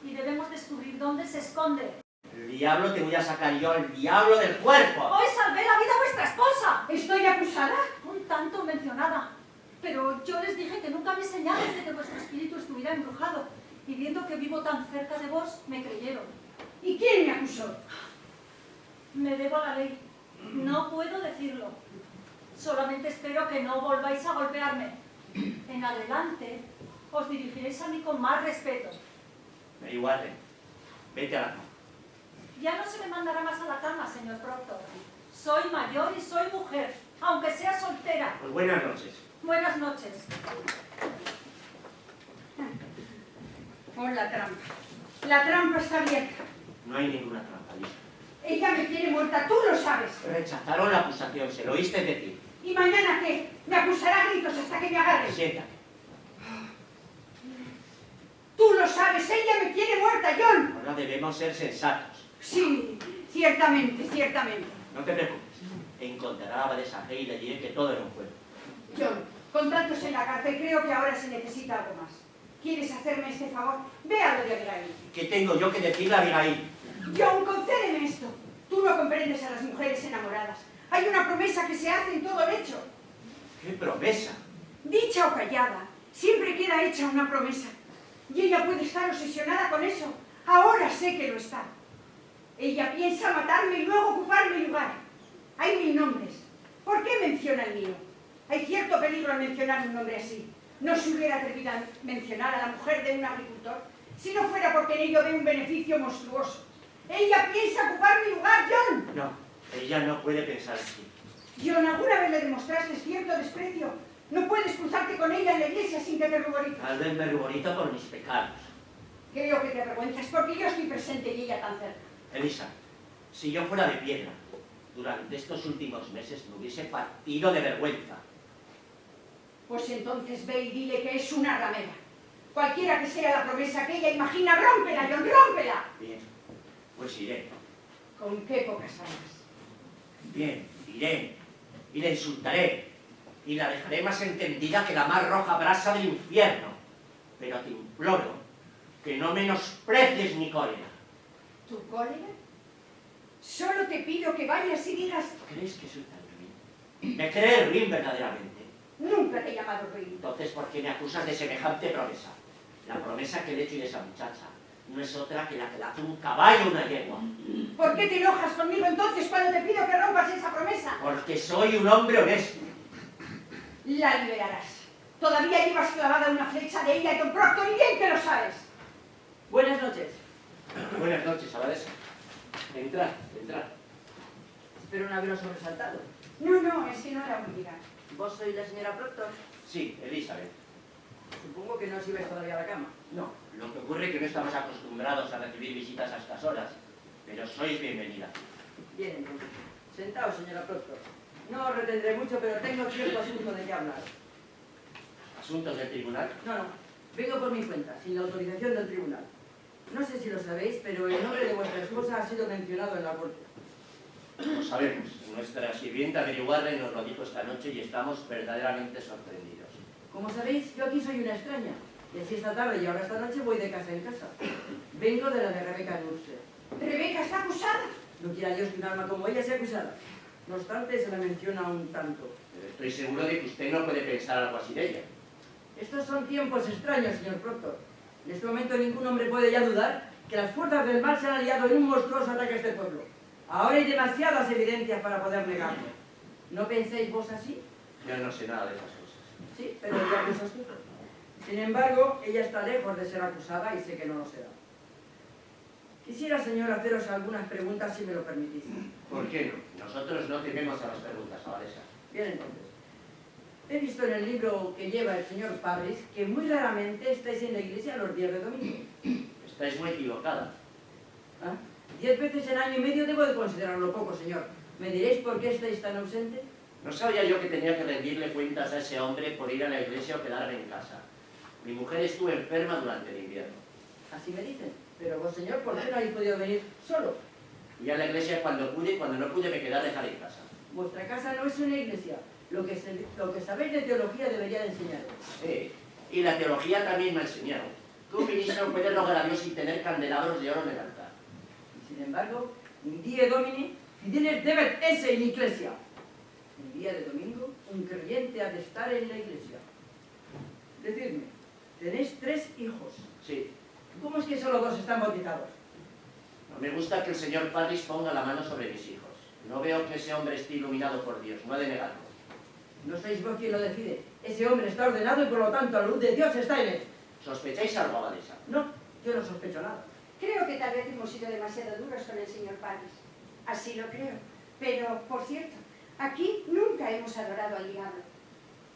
Y debemos descubrir dónde se esconde. El diablo te voy a sacar yo, el diablo del cuerpo. Hoy salvé la vida a vuestra esposa. ¿Estoy acusada? Un tanto mencionada. Pero yo les dije que nunca me señales de que vuestro espíritu estuviera embrujado. Y viendo que vivo tan cerca de vos, me creyeron. ¿Y quién me acusó? Me debo a la ley. No puedo decirlo. Solamente espero que no volváis a golpearme. En adelante, os dirigiréis a mí con más respeto. Mary Warren, vete a la cama. Ya no se me mandará más a la cama, señor Proctor. Soy mayor y soy mujer, aunque sea soltera. Pues buenas noches. Buenas noches. Con la trampa. La trampa está abierta. No hay ninguna trampa, Lisa. Ella me quiere muerta, tú lo sabes. Rechazaron la acusación, se lo oíste decir. ¿Y mañana qué? Me acusará a gritos hasta que me agarre. Siéntate. Tú lo sabes, ella me quiere muerta, John. Ahora debemos ser sensatos. Sí, ciertamente, ciertamente. No te preocupes. Encontrará a la abadesa Hay y le diré que todo era un juego. John, con tantos en la cárcel, creo que ahora se necesita algo más. ¿Quieres hacerme este favor? Ve a lo de Abigail. ¿Qué tengo yo que decirle a Abigail? John, concédeme esto. Tú no comprendes a las mujeres enamoradas. Hay una promesa que se hace en todo hecho. ¿Qué promesa? Dicha o callada, siempre queda hecha una promesa. Y ella puede estar obsesionada con eso. Ahora sé que lo está. Ella piensa matarme y luego ocupar mi lugar. Hay 1000 nombres. ¿Por qué menciona el mío? Hay cierto peligro al mencionar un nombre así. No se hubiera atrevido a mencionar a la mujer de un agricultor si no fuera porque en ello ve un beneficio monstruoso. Ella piensa ocupar mi lugar, John. No, ella no puede pensar así. John, ¿alguna vez le demostraste cierto desprecio? No puedes cruzarte con ella en la iglesia sin que te ruborices. Tal vez me ruborito por mis pecados. Creo que te avergüenzas porque yo estoy presente y ella tan cerca. Elisa, si yo fuera de piedra, durante estos últimos meses me hubiese partido de vergüenza. Pues entonces ve y dile que es una ramera. Cualquiera que sea la promesa que ella imagina, rómpela, John, rómpela. Bien, pues iré. Con qué pocas almas. Bien, iré. Y la insultaré. Y la dejaré más entendida que la más roja brasa del infierno. Pero te imploro que no menosprecies mi cólera. ¿Tu cólera? Solo te pido que vayas y digas... ¿Crees que soy tan ruin? ¿Me crees ruin verdaderamente? Nunca te he llamado ruin. Entonces, ¿por qué me acusas de semejante promesa? La promesa que le he hecho a esa muchacha no es otra que la hace un caballo o una yegua. ¿Por qué te enojas conmigo entonces cuando te pido que rompas esa promesa? Porque soy un hombre honesto. La liberarás. Todavía llevas clavada una flecha de ella y Tom Proctor, y bien que lo sabes. Buenas noches. Buenas noches, abadesa. Entrad, entrad. Espero no haberos sobresaltado. No, es que no era muy llegar. ¿Vos sois la señora Proctor? Sí, Elizabeth. Supongo que no os ibais todavía a la cama. No, lo que ocurre es que no estamos acostumbrados a recibir visitas a estas horas, pero sois bienvenida. Bien, entonces. Sentaos, señora Proctor. No os retendré mucho, pero tengo cierto asunto de qué hablar. ¿Asuntos del tribunal? No. Vengo por mi cuenta, sin la autorización del tribunal. No sé si lo sabéis, pero el nombre de vuestra esposa ha sido mencionado en la corte. Lo sabemos. Nuestra sirvienta Mary Warren nos lo dijo esta noche y estamos verdaderamente sorprendidos. Como sabéis, yo aquí soy una extraña. Y así esta tarde y ahora esta noche voy de casa en casa. Vengo de la de Rebeca Nurse. ¿Rebeca está acusada? No quiera Dios que un alma como ella sea acusada. No obstante, se la menciona un tanto. Pero estoy seguro de que usted no puede pensar algo así de ella. Estos son tiempos extraños, señor Proctor. En este momento ningún hombre puede ya dudar que las fuerzas del mal se han aliado en un monstruoso ataque a este pueblo. Ahora hay demasiadas evidencias para poder negarlo. ¿No penséis vos así? Yo no sé nada de esas cosas. Sí, pero ella no es astuta. Sin embargo, ella está lejos de ser acusada y sé que no lo será. Quisiera, señor, haceros algunas preguntas si me lo permitís. ¿Por qué no? Nosotros no tememos a las preguntas, abadesa. Bien, entonces. He visto en el libro que lleva el señor Parris que muy raramente estáis en la iglesia los días de domingo. Estáis muy equivocada. ¿Ah? 10 veces en año y medio debo de considerarlo poco, señor. ¿Me diréis por qué estáis tan ausente? No sabía yo que tenía que rendirle cuentas a ese hombre por ir a la iglesia o quedarme en casa. Mi mujer estuvo enferma durante el invierno. Así me dicen. Pero vos, señor, ¿por qué no habéis podido venir solo? Fui a la iglesia cuando pude y cuando no pude me quedé a dejar en casa. Vuestra casa no es una iglesia. Lo que sabéis de teología debería de enseñaros. Sí, y la teología también me ha enseñado. Que un ministro puede rogar a Dios sin tener candelabros de oro en el altar. Y sin embargo, in die Domini, fideles debet esse in iglesia. El día de domingo, un creyente ha de estar en la iglesia. Decidme, tenéis 3 hijos. Sí, ¿Cómo es que solo 2 están bautizados? no me gusta que el señor Parris ponga la mano sobre mis hijos. No veo que ese hombre esté iluminado por Dios, no ha de negarlo. No sois vos quien lo decide. Ese hombre está ordenado y por lo tanto la luz de Dios está en él. ¿Sospecháis algo, abadesa? No, yo no sospecho nada. Creo que tal vez hemos sido demasiado duros con el señor Parris. Así lo creo. Pero, por cierto, aquí nunca hemos adorado al diablo.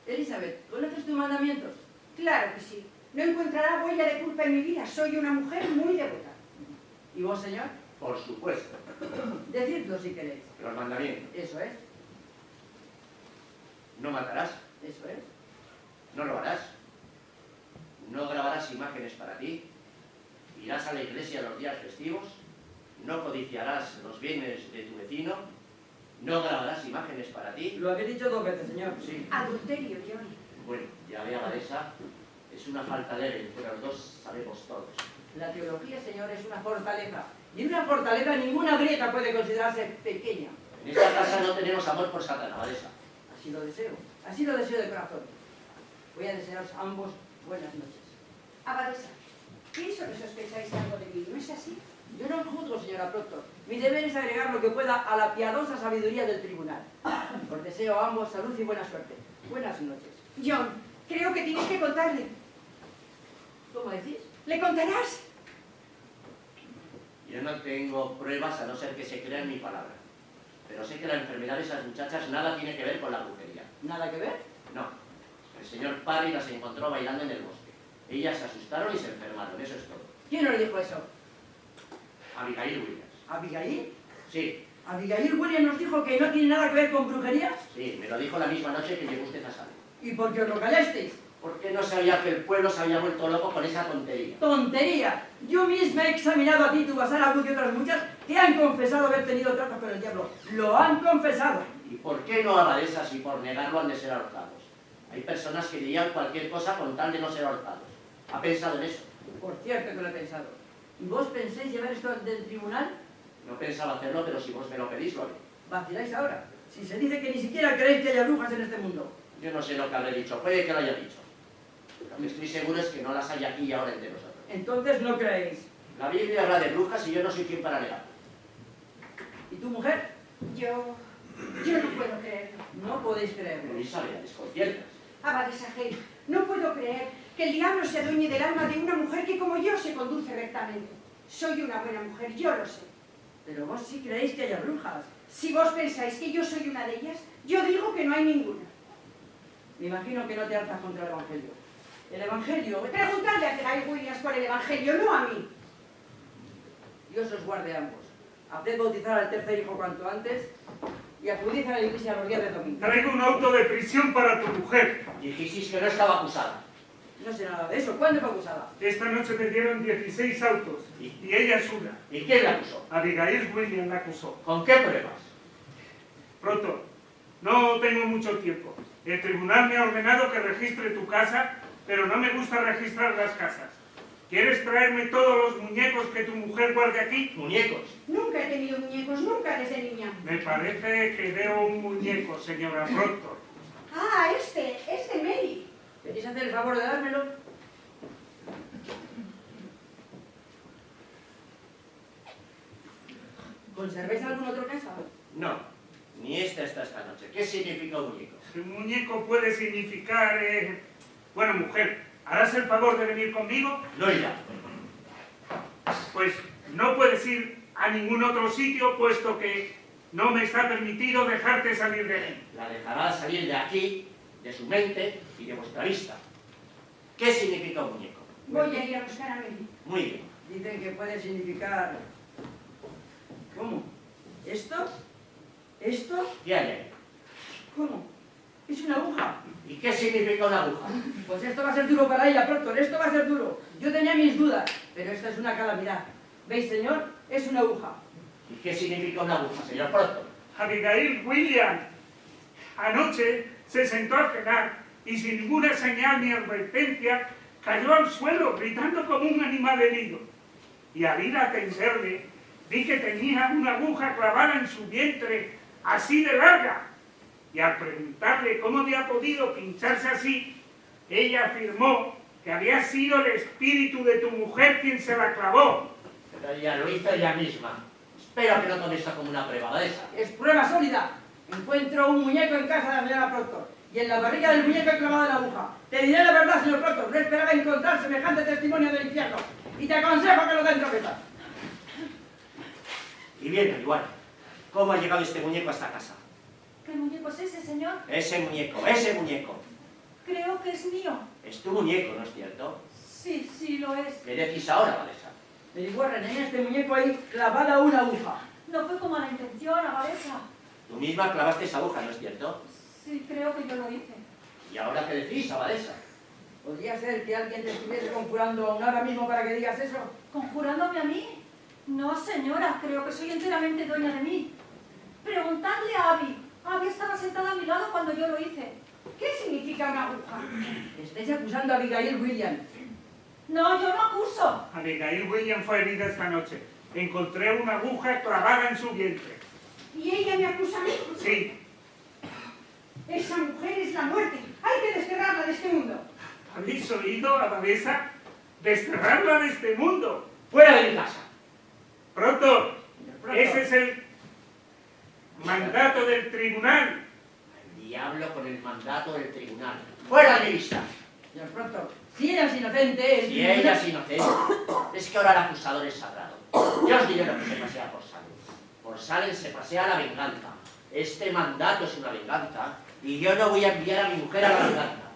Elizabeth, ¿conoces tus mandamientos? Claro que sí. No encontrará huella de culpa en mi vida. Soy una mujer muy devota. ¿Y vos, señor? Por supuesto. Decidlo si queréis. Los mandamientos. Eso es, No matarás, eso es. no robarás, no grabarás imágenes para ti, irás a la iglesia los días festivos, no codiciarás los bienes de tu vecino, no grabarás imágenes para ti. Lo habéis dicho 2 veces, señor. Sí, Adulterio, John. bueno, ya ve, abadesa, es una falta leve, pero los dos sabemos todos. La teología, señor, es una fortaleza. Y en una fortaleza ninguna grieta puede considerarse pequeña. En esta casa no tenemos amor por Satán, abadesa. Así lo deseo de corazón. Voy a desearos ambos buenas noches. Abadesa, pienso que sospecháis algo de mí, ¿no es así? Yo no os juzgo, señora Proctor. Mi deber es agregar lo que pueda a la piadosa sabiduría del tribunal. Os deseo a ambos salud y buena suerte. Buenas noches. John, creo que tienes que contarle. ¿Cómo decís? ¿Le contarás? Yo no tengo pruebas a no ser que se crea en mi palabra. Pero sé que la enfermedad de esas muchachas nada tiene que ver con la brujería. ¿Nada que ver? No. El señor Parry las encontró bailando en el bosque. Ellas se asustaron y se enfermaron, eso es todo. ¿Quién os dijo eso? Abigail Williams. ¿Abigail? Sí, ¿Abigail Williams nos dijo que no tiene nada que ver con brujería? sí, me lo dijo la misma noche que llegó usted a Salem. ¿Y por qué os lo callasteis? ¿Por qué no sabía que el pueblo se había vuelto loco con esa tontería? ¡Tontería! Yo misma he examinado a Tito Basara y otras muchas que han confesado haber tenido tratos con el diablo. ¡Lo han confesado! ¿Y por qué no abadesas y por negarlo han de ser ahorcados? Hay personas que dirían cualquier cosa con tal de no ser ahorcados. ¿Ha pensado en eso? Por cierto que lo he pensado. ¿Y vos pensáis llevar esto del tribunal? No pensaba hacerlo, pero si vos me lo pedís, lo haré. Vaciláis ahora. Si se dice que ni siquiera creéis que haya brujas en este mundo. Yo no sé lo que habré dicho, puede que lo haya dicho. Lo que estoy seguro es que no las hay aquí y ahora entre nosotros. Entonces no creéis. La Biblia habla de brujas y yo no soy quien para negar. ¿Y tu mujer? Yo no puedo creerlo. No podéis creerlo. Luisa, me desconciertas. Abadesa Hale, no puedo creer que el diablo se adueñe del alma de una mujer que como yo se conduce rectamente. Soy una buena mujer, yo lo sé. Pero vos sí creéis que haya brujas. Si vos pensáis que yo soy una de ellas, yo digo que no hay ninguna. Me imagino que no te hartas contra el Evangelio. El Evangelio... Preguntadle a Abigail Williams por el Evangelio, no a mí. Dios os guarde a ambos. Haced bautizar al tercer hijo cuanto antes y acudid a la iglesia los días de domingo. Traigo un auto de prisión para tu mujer. Dijisteis que no estaba acusada. No sé nada de eso. ¿Cuándo fue acusada? Esta noche te dieron 16 autos y ella es una. ¿Y quién la acusó? Abigail Williams la acusó. ¿Con qué pruebas? Pronto, no tengo mucho tiempo. El tribunal me ha ordenado que registre tu casa, pero no me gusta registrar las casas. ¿Quieres traerme todos los muñecos que tu mujer guarde aquí? Muñecos. Nunca he tenido muñecos, nunca desde niña. Me parece que veo un muñeco, señora Proctor. Ah, este Mary. ¿Queréis hacer el favor de dármelo? ¿Conserváis algún otro casa? No, ni esta noche. ¿Qué significa un muñeco? Un muñeco puede significar... Bueno, mujer, ¿harás el favor de venir conmigo? No irá. Pues no puedes ir a ningún otro sitio, puesto que no me está permitido dejarte salir de aquí. La dejará salir de aquí, de su mente y de vuestra vista. ¿Qué significa un muñeco? Voy a ir a buscar a Mary. Muy bien. Dicen que puede significar... ¿Cómo? ¿Esto? ¿Esto? ¿Qué hay ahí? ¿Cómo? Es una aguja. ¿Y qué significa una aguja? Pues esto va a ser duro para ella, Proctor, esto va a ser duro. Yo tenía mis dudas, pero esta es una calamidad. ¿Veis, señor? Es una aguja. ¿Y qué significa una aguja, señor Proctor? Abigail William, anoche se sentó a cenar y sin ninguna señal ni advertencia cayó al suelo gritando como un animal herido. Y al ir a atenderle, vi que tenía una aguja clavada en su vientre así de larga. Y al preguntarle cómo había podido pincharse así, ella afirmó que había sido el espíritu de tu mujer quien se la clavó. Pero ella lo hizo ella misma. Espero que no tome esto como una prueba de esa. Es prueba sólida. Encuentro un muñeco en casa de la señora Proctor. Y en la barriga del muñeco he clavado la aguja. Te diré la verdad, señor Proctor. No esperaba encontrar semejante testimonio del infierno. Y te aconsejo que lo den troqueta. Y bien, igual. ¿Cómo ha llegado este muñeco a esta casa? ¿Qué muñeco es ese, señor? Ese muñeco, ese muñeco. Creo que es mío. Es tu muñeco, ¿no es cierto? Sí, sí lo es. ¿Qué decís ahora, Vanessa? Mary Warren, en este muñeco hay clavada una aguja. No fue como la intención, Abadesa. Tú misma clavaste esa aguja, ¿no es cierto? Sí, creo que yo lo hice. ¿Y ahora qué decís, Abadesa? ¿Podría ser que alguien te estuviese conjurando aún ahora mismo para que digas eso? ¿Conjurándome a mí? No, señora, creo que soy enteramente dueña de mí. Preguntadle a Abby. Abby estaba sentada a mi lado cuando yo lo hice. ¿Qué significa una aguja? Estáis acusando a Abigail William. No, yo no acuso. Abigail William fue herida esta noche. Encontré una aguja clavada en su vientre. ¿Y ella me acusa a mí? Sí. Esa mujer es la muerte. Hay que desterrarla de este mundo. ¿Habéis oído, Abadesa? Desterrarla de este mundo. ¡Fuera de mi casa! Pronto. Proctor. Ese es el mandato del tribunal. El diablo con el mandato del tribunal. ¡Fuera de mi vista! Señor Proctor, si ella es inocente, Si ella es inocente, es que ahora el acusador es sagrado. Yo os diré lo que se pasea por Salem. Por Salem se pasea la venganza. Este mandato es una venganza y yo no voy a enviar a mi mujer a la venganza.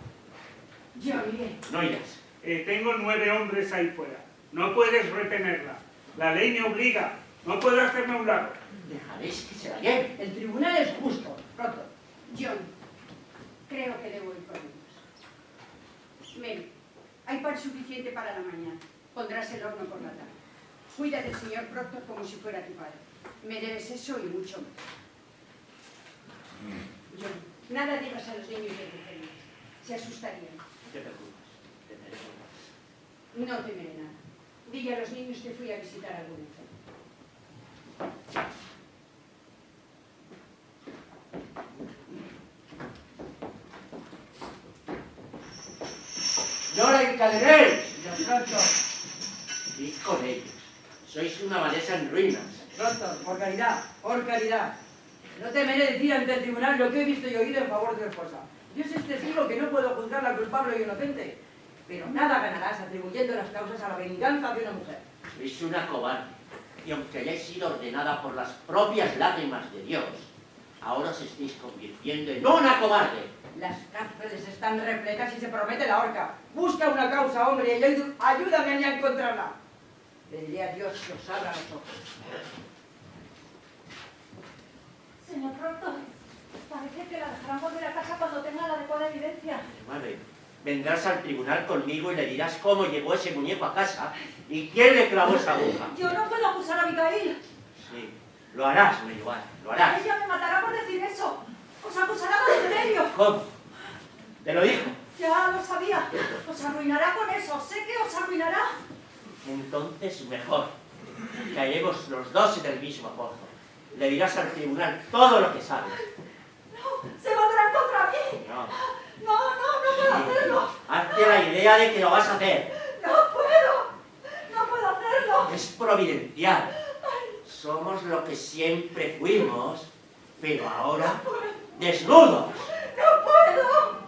Yo iré. No irás. Tengo 9 hombres ahí fuera. No puedes retenerla. La ley me obliga. No puedo hacerme a un lado. Dejaréis que se la lleve. el tribunal es justo. Proctor. John, creo que debo ir con ellos. Mary, hay pan suficiente para la mañana. Pondrás el horno por la tarde. Cuida del señor Proctor como si fuera tu padre. Me debes eso y mucho más. John, nada digas a los niños de brujería. Se asustarían. No te preocupes. Te preocupes. No temeré nada. Dile a los niños que fui a visitar a algún enfermo. ¡No la encadenéis! Señor Proctor. Y con ellos. Sois una Vanessa en ruinas. Proctor, por caridad, por caridad. No temeré decir ante el tribunal lo que he visto y oído en favor de tu esposa. Yo soy testigo que no puedo juzgar la culpable o inocente, pero nada ganarás atribuyendo las causas a la venganza de una mujer. Sois una cobarde. Y aunque hayáis sido ordenada por las propias lágrimas de Dios, ahora os estáis convirtiendo en una cobarde. Las cárceles están repletas y se promete la horca. Busca una causa, hombre, y ayúdame a encontrarla. Le diré a Dios que os abra los ojos. Señor Proctor, parece que la dejarán volver a casa cuando tenga la adecuada evidencia. Madre, vendrás al tribunal conmigo y le dirás cómo llegó ese muñeco a casa y quién le clavó esa aguja. Yo no puedo acusar a Abigail. Sí, Lo harás, Meriwar, lo harás. Ella me matará por decir eso. Os acusará de adulterio. ¿Cómo? ¿Te lo dijo? Ya lo sabía. Os arruinará con eso. Sé que os arruinará. Entonces mejor. Caeremos los dos en el mismo pozo. Le dirás al tribunal todo lo que sabes. No, se volverán contra mí. No. No puedo hacerlo. Hazte la idea de que lo vas a hacer. No puedo hacerlo. Es providencial. Somos lo que siempre fuimos, pero ahora desnudos. No puedo.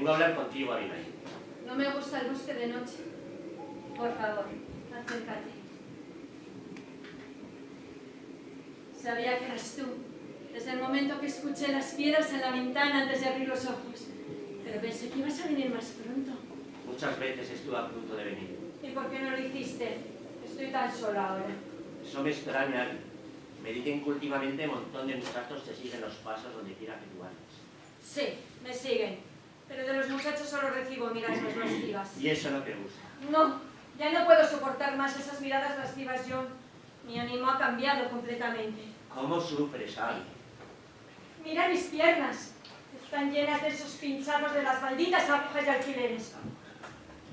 Vengo a hablar contigo, Abigail. No me gusta el bosque de noche. Por favor, acércate. Sabía que eras tú, desde el momento que escuché las piedras en la ventana antes de abrir los ojos. Pero pensé que ibas a venir más pronto. Muchas veces estuve a punto de venir. ¿Y por qué no lo hiciste? Estoy tan sola ahora. Eso me extraña, Abby. Me dicen que últimamente un montón de muchachos te siguen los pasos donde quiera que tú andes. Sí, me siguen. Pero de los muchachos solo recibo miradas lascivas. Y eso no te gusta. No, ya no puedo soportar más esas miradas lascivas, John. Mi ánimo ha cambiado completamente. ¿Cómo sufres, Abby? Mira mis piernas. Están llenas de esos pinchazos de las malditas agujas de alfileres.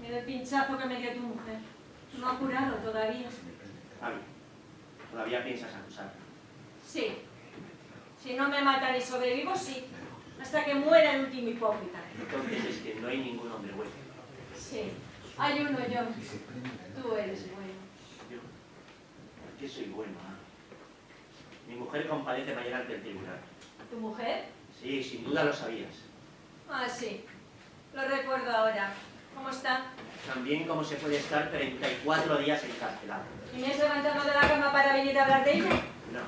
Mira el pinchazo que me dio tu mujer. No ha curado todavía. Abby, ¿todavía piensas acusarme? Sí. Si no me matan y sobrevivo, sí. Hasta que muera el último hipócrita. Entonces es que no hay ningún hombre bueno. Sí. Hay uno, John. Tú eres bueno. Yo, ¿por qué soy bueno, Abby? Mi mujer comparece mañana ante el tribunal. ¿Tu mujer? Sí, sin duda lo sabías. Ah, sí. Lo recuerdo ahora. ¿Cómo está? También como se puede estar 34 días encarcelado. ¿Y me has levantado de la cama para venir a hablar de ella? No.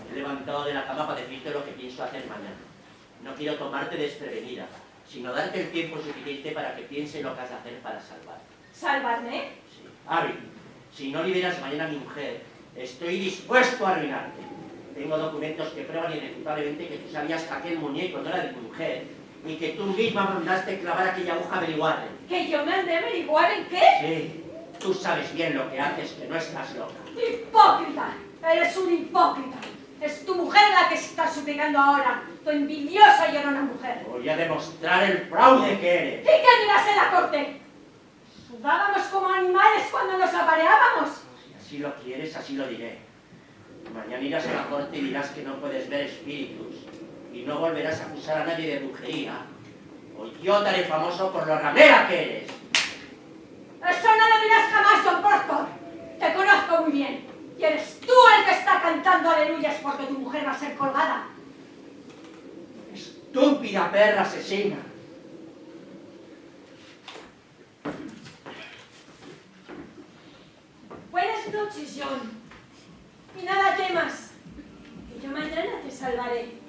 Me he levantado de la cama para decirte lo que pienso hacer mañana. No quiero tomarte desprevenida, sino darte el tiempo suficiente para que piense lo que has de hacer para salvarte. ¿Salvarme? Sí. Abby, si no liberas mañana a mi mujer, estoy dispuesto a arruinarte. Tengo documentos que prueban irrefutablemente que tú sabías que aquel muñeco no era de tu mujer y que tú misma mandaste clavar aquella aguja averiguarle. ¿Que yo me andé a averiguar en qué? Sí, tú sabes bien lo que haces, que no estás loca. ¡Hipócrita! Eres un hipócrita. Es tu mujer la que estás suplicando ahora. Tu envidiosa y llorona mujer. Voy a demostrar el fraude que eres. ¿Y qué dirás en la corte? ¿Sudábamos como animales cuando nos apareábamos? Si así lo quieres, así lo diré. Mañana irás a la corte y dirás que no puedes ver espíritus y no volverás a acusar a nadie de brujería. O yo te haré famoso por lo ramera que eres. Eso no lo dirás jamás, John Proctor. Te conozco muy bien. Y eres tú el que está cantando aleluyas porque tu mujer va a ser colgada. Estúpida perra asesina. Buenas noches, John. Y nada temas, que yo mañana te salvaré.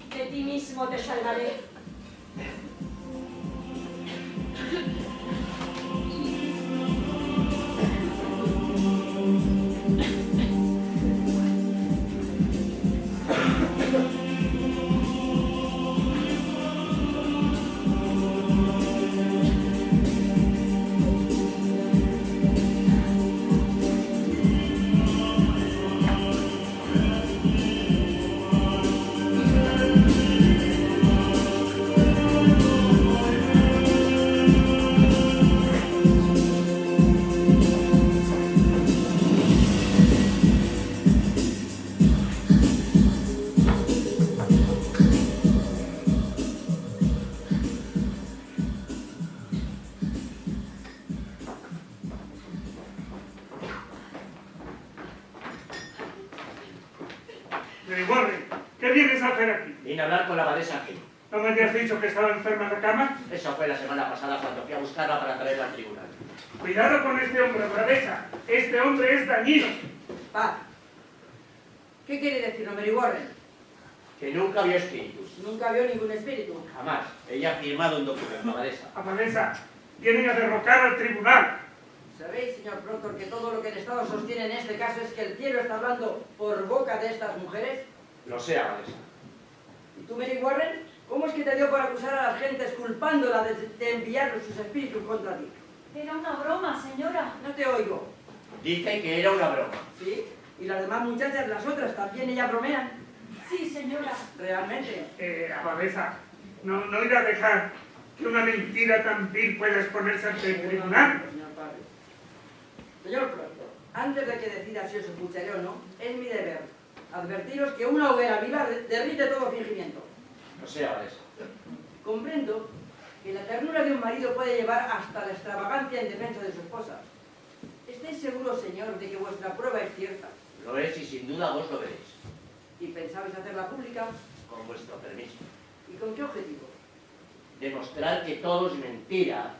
De ti mismo te salvaré. Mary Warren, ¿qué vienes a hacer aquí? Vine a hablar con la abadesa aquí. ¿No me habías dicho que estaba enferma en la cama? Eso fue la semana pasada cuando fui a buscarla para traerla al tribunal. Cuidado con este hombre, abadesa. Este hombre es dañino. Paz. ¿Qué quiere decir Mary Warren? Que nunca vio espíritus. Nunca vio ningún espíritu. Jamás. Ella ha firmado un documento, abadesa. Abadesa, vienen a derrocar al tribunal. Sabéis, señor Proctor, que todo lo que el Estado sostiene en este caso es que el cielo está hablando por boca de estas mujeres. Lo sé, abadesa. ¿Y tú, Mary Warren? ¿Cómo es que te dio por acusar a las gentes culpándola de enviar sus espíritus contra ti? Era una broma, señora. No te oigo. Dice que era una broma. ¿Sí? ¿Y las demás muchachas, las otras, también ellas bromean? Sí, señora. ¿Realmente? Abadesa, no irá a dejar que una mentira tan vil pueda exponerse ante el tribunal. Señor padre. Señor Proctor, antes de que decida si os escucharé o no, es mi deber advertiros que una hoguera viva derrite todo fingimiento. Lo sé, abadesa. Comprendo que la ternura de un marido puede llevar hasta la extravagancia en defensa de su esposa. ¿Estáis seguros, señor, de que vuestra prueba es cierta? Lo es y sin duda vos lo veréis. ¿Y pensabais hacerla pública? Con vuestro permiso. ¿Y con qué objetivo? Demostrar que todo es mentira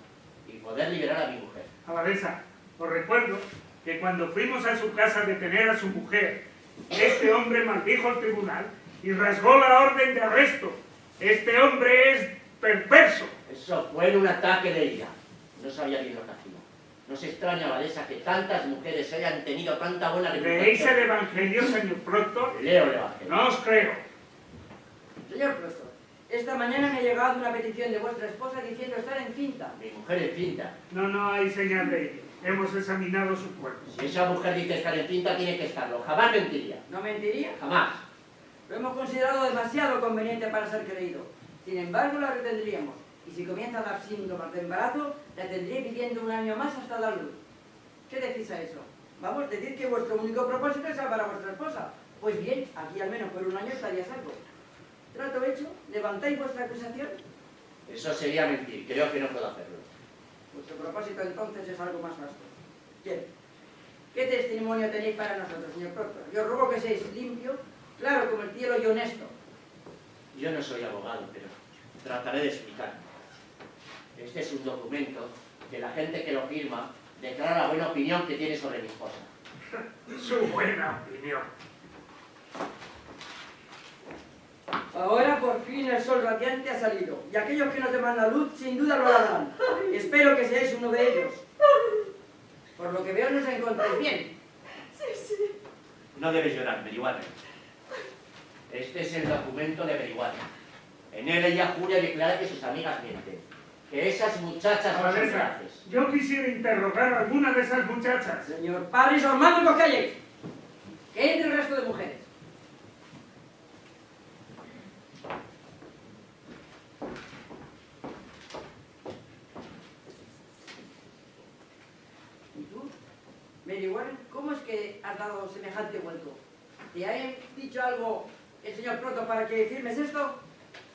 y poder liberar a mi mujer. Abadesa, os recuerdo que cuando fuimos a su casa a detener a su mujer, este hombre maldijo al tribunal y rasgó la orden de arresto. Este hombre es perverso. Eso fue en un ataque de ira. No sabía bien lo que hacía. No se extraña, abadesa, que tantas mujeres hayan tenido tanta buena ¿Leéis el reputación. Evangelio, señor Proctor? Leo el Evangelio. No os creo. Señor Proctor, esta mañana me ha llegado una petición de vuestra esposa diciendo estar encinta. Mi mujer encinta. No hay señal de ello. Hemos examinado su cuerpo. Si esa mujer dice estar encinta, tiene que estarlo. Jamás mentiría. ¿No mentiría? Jamás. Lo hemos considerado demasiado conveniente para ser creído. Sin embargo, la retendríamos. Y si comienza a dar síntomas de embarazo, la tendré viviendo un año más hasta la luz. ¿Qué decís a eso? Vamos, decir que vuestro único propósito es salvar a vuestra esposa. Pues bien, aquí al menos por un año estaría salvo. ¿Trato hecho? ¿Levantáis vuestra acusación? Eso sería mentir. Creo que no puedo hacerlo. Vuestro propósito entonces es algo más vasto. Bien. ¿Qué testimonio tenéis para nosotros, señor Proctor? Yo ruego que seáis limpio, claro como el cielo y honesto. Yo no soy abogado, pero trataré de explicarme. Este es un documento que la gente que lo firma declara la buena opinión que tiene sobre mi esposa. Su buena opinión. Ahora por fin el sol radiante ha salido, y aquellos que nos demandan luz sin duda lo harán. Espero que seáis uno de ellos. Por lo que veo no os encontráis bien. No debes llorar, Mary Warren. Este es el documento de Mary Warren. En él ella jura y declara que sus amigas mienten. Que esas muchachas no son Abadesa, veraces. yo quisiera interrogar a alguna de esas muchachas. Señor Parris, os mando que os calléis. Que entre el resto de mujeres. ¿Y tú, Mary Warren, cómo es que has dado semejante vuelco? ¿Te ha dicho algo el señor Proto para que firmes esto?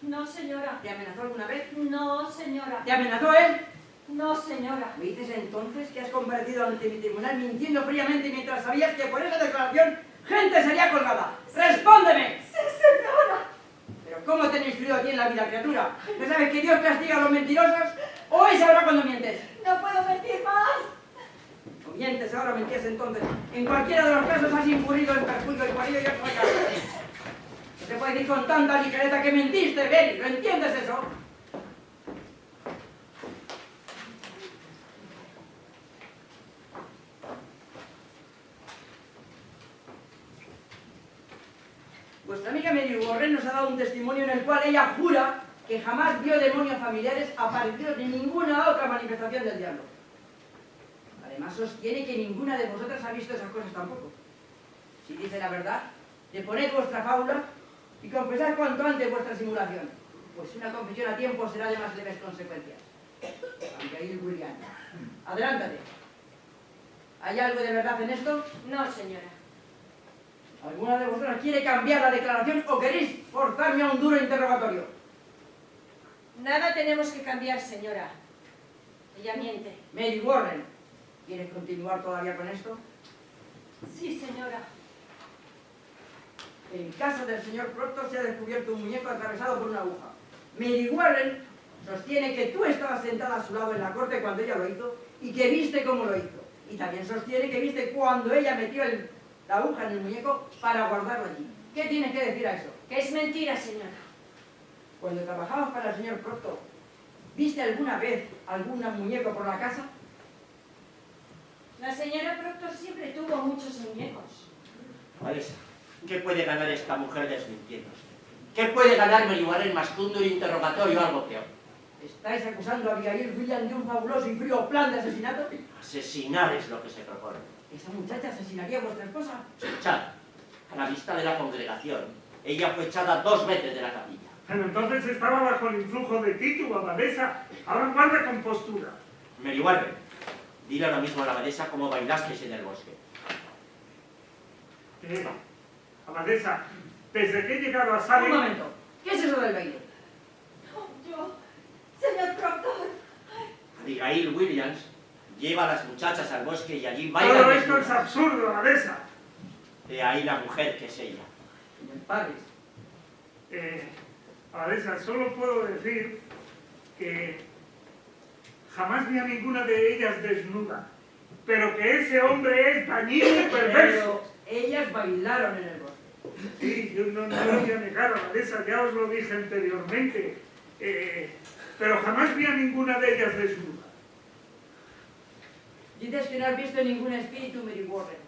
No, señora. ¿Te amenazó alguna vez? No, señora. ¿Te amenazó él? No, señora. ¿Me dices entonces que has comparecido ante mi tribunal mintiendo fríamente mientras sabías que por esa declaración gente sería colgada? ¡Respóndeme! Sí, señora. ¿Pero cómo te han influido a ti en la vida, criatura? ¿No sabes que Dios castiga a los mentirosos? ¿Hoy sabrá cuando mientes? No puedo mentir más. O mientes ahora o mentías entonces. En cualquiera de los casos has incurrido en perjuicio del marido y el fracaso. No te puedes decir con tanta ligereza que mentiste, Mary. ¿Lo entiendes eso? Vuestra amiga Mary Warren nos ha dado un testimonio en el cual ella jura que jamás vio demonios familiares aparecidos ni ninguna otra manifestación del diablo. Además sostiene que ninguna de vosotras ha visto esas cosas tampoco. Si dice la verdad, deponed vuestra fábula y confesad cuanto antes vuestra simulación, pues una confesión a tiempo será de más leves consecuencias. Abigail William, adelántate. ¿Hay algo de verdad en esto? No, señora. ¿Alguna de vosotras quiere cambiar la declaración o queréis forzarme a un duro interrogatorio? Nada tenemos que cambiar, señora. Ella miente. Mary Warren, ¿quieres continuar todavía con esto? Sí, señora. En casa del señor Proctor se ha descubierto un muñeco atravesado por una aguja. Mary Warren sostiene que tú estabas sentada a su lado en la corte cuando ella lo hizo y que viste cómo lo hizo. Y también sostiene que viste cuando ella metió la aguja en el muñeco para guardarlo allí. ¿Qué tienes que decir a eso? Que es mentira, señora. Cuando trabajabas para el señor Proctor, ¿viste alguna vez algún muñeco por la casa? La señora Proctor siempre tuvo muchos muñecos. Vanessa, ¿qué puede ganar esta mujer desmintiéndose? ¿Qué puede ganar Mary Warren más que un interrogatorio o algo peor? ¿Estáis acusando a Abigail Williams de un fabuloso y frío plan de asesinato? Asesinar es lo que se propone. ¿Esa muchacha asesinaría a vuestra esposa? Echada. A la vista de la congregación, ella fue echada 2 veces de la capilla. Pero entonces estaba bajo el influjo de Titu, abadesa. Ahora guarda compostura. Mary Warren, dile ahora mismo a la abadesa cómo bailasteis en el bosque. Abadesa, desde que he llegado a Salem... Un momento. ¿Qué es eso del baile? Oh, yo, señor Proctor. Abigail Williams lleva a las muchachas al bosque y allí bailan Todo esto desnudas. es absurdo, abadesa. De ahí la mujer que es ella. Señor Padres. Abadesa, solo puedo decir que jamás vi a ninguna de ellas desnuda, pero que ese hombre es dañino y perverso. Pero ellas bailaron en el bosque. Sí, yo no lo voy a negar, abadesa, ya os lo dije anteriormente, pero jamás vi a ninguna de ellas desnuda. Dices que no has visto ningún espíritu, Mary Warren.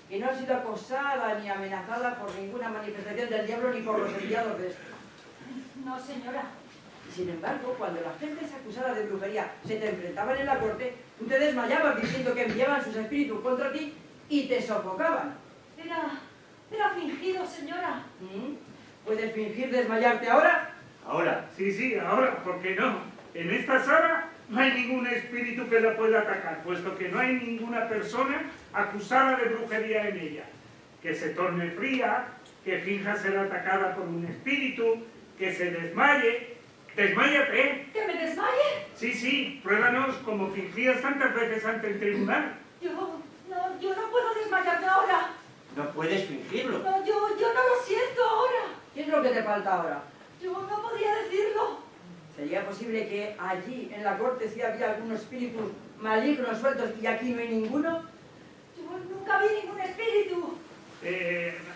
Que no has sido acosada ni amenazada por ninguna manifestación del diablo ni por los enviados de este. No, señora. Y sin embargo, cuando la gente es acusada de brujería se te enfrentaban en la corte, tú te desmayabas diciendo que enviaban sus espíritus contra ti y te sofocaban. Era fingido, señora. ¿Puedes fingir desmayarte ahora? Ahora, Sí, ahora, ¿por qué no? En esta sala no hay ningún espíritu que la pueda atacar, puesto que no hay ninguna persona acusada de brujería en ella. Que se torne fría, que finja ser atacada por un espíritu, que se desmaye. ¡Desmáyate! ¿Que me desmaye? Sí, pruébanos como fingías tantas veces ante el tribunal. Yo no puedo desmayarme ahora. no puedes fingirlo. No, yo no lo siento ahora. ¿Qué es lo que te falta ahora? Yo no podía decirlo. ¿Sería posible que allí, en la corte, sí había algunos espíritus malignos sueltos y aquí no hay ninguno? Yo nunca vi ningún espíritu.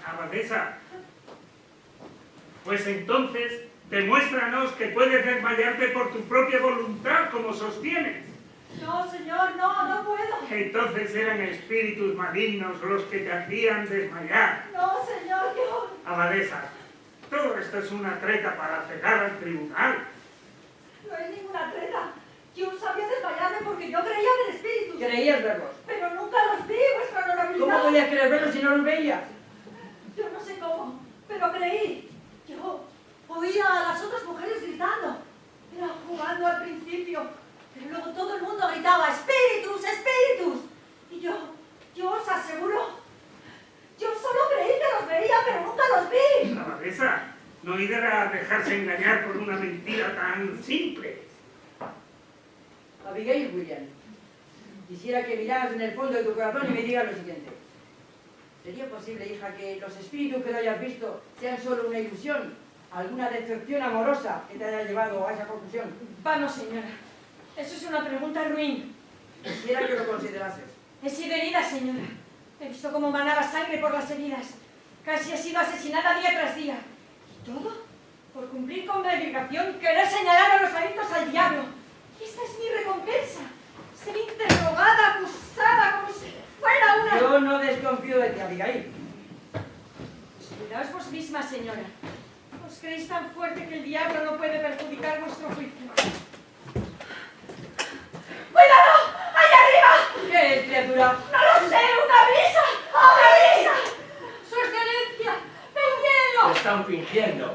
Abadesa, pues entonces demuéstranos que puedes desmayarte por tu propia voluntad, como sostienes. No, señor, no puedo. Entonces eran espíritus malignos los que te hacían desmayar. No, señor, yo... Abadesa, todo esto es una treta para cegar al tribunal. No hay ninguna treta. Yo sabía desmayarme porque yo creía ver espíritus. ¿Creías verlos? Pero nunca los vi, vuestra honorabilidad. ¿Cómo podías querer verlos si no los veías? Yo no sé cómo, pero creí. Yo oía a las otras mujeres gritando. Era jugando al principio. Pero luego todo el mundo gritaba, ¡espíritus, espíritus! Y yo os aseguro, yo solo creí que los veía, pero nunca los vi. Abadesa, no irá a dejarse engañar por una mentira tan simple. Abigail Williams, quisiera que miraras en el fondo de tu corazón y me digas lo siguiente. ¿Sería posible, hija, que los espíritus que no hayas visto sean solo una ilusión? ¿Alguna decepción amorosa que te haya llevado a esa conclusión? Vamos, señora. Eso es una pregunta ruin. Quisiera que lo considerases. He sido herida, señora. He visto cómo manaba sangre por las heridas. Casi he sido asesinada día tras día. ¿Y todo? Por cumplir con mi obligación, querer señalar a los adictos al diablo. Y esta es mi recompensa. Ser interrogada, acusada, como si fuera una... Yo no desconfío de ti, Abigail. Cuidaos vos misma, señora. ¿Os creéis tan fuerte que el diablo no puede perjudicar vuestro juicio? ¡Cuidado! ¡Allá arriba! ¿Qué es, criatura? ¡No lo sé! ¡Una brisa! ¡Una brisa! ¡Su excelencia! ¡El hielo! Lo están fingiendo.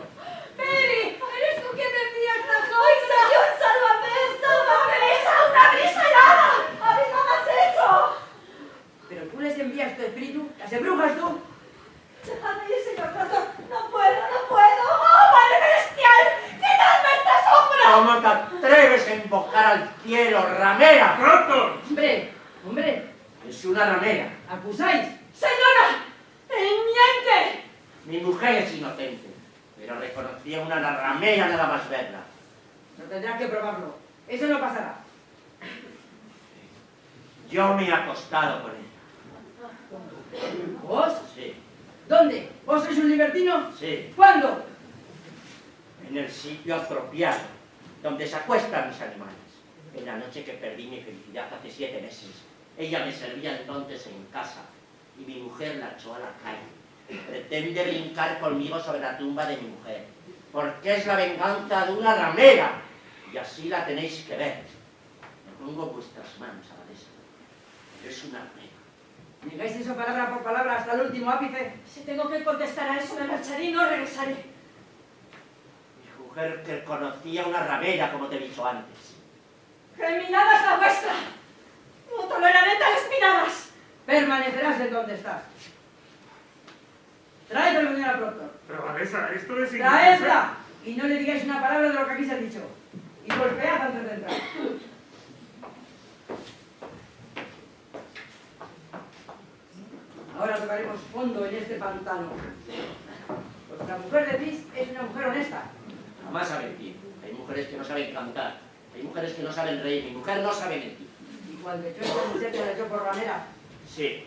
¡Mary! ¿Eres tú quien me envía estas ¡Ay, ondas? señor, sálvame! ¡Una brisa! ¡Una brisa helada! ¡A mí no hagas eso! ¿Pero tú les envías tu espíritu? ¿Las embrujas tú? Dejadme ir, señor Proctor. No puedo. ¡Oh, Padre Celestial! ¡Quitadme esta sombra! ¿Cómo te atreves a invocar al cielo, ramera? ¡Proctor! Hombre, Es una ramera. ¿acusáis? ¡Señora! ¡Él miente! Mi mujer es inocente, pero reconocía una ramera nada más verla. No tendrás que probarlo. Eso no pasará. Yo me he acostado con ella. ¿Vos? Sí, ¿Dónde? ¿Vos sois un libertino? sí, ¿Cuándo? en el sitio apropiado, donde se acuestan mis animales. En la noche que perdí mi felicidad hace 7 meses, ella me servía entonces en casa y mi mujer la echó a la calle. Pretende brincar conmigo sobre la tumba de mi mujer, porque es la venganza de una ramera, y así la tenéis que ver. Me pongo en vuestras manos, abadesa. Es una ramera. Negáis eso palabra por palabra hasta el último ápice. Si tengo que contestar a eso, me marcharé y no regresaré. Mi mujer que conocía una ramera, como te he dicho antes. ¡Que mi nada es la vuestra! ¡No toleraré tales miradas! Permanecerás en donde estás. Traed a la señora Proctor. Pero abadesa, esto es ¡Traedla! Y no le digáis una palabra de lo que aquí se ha dicho. Y golpead antes de entrar. Ahora tocaremos fondo en este pantano. Vuestra mujer, decís, es una mujer honesta. Jamás ha mentido. Hay mujeres que no saben cantar. Hay mujeres que no saben reír. Mi mujer no sabe mentir. Y cuando echó esta muchacha la echó por ramera. Sí.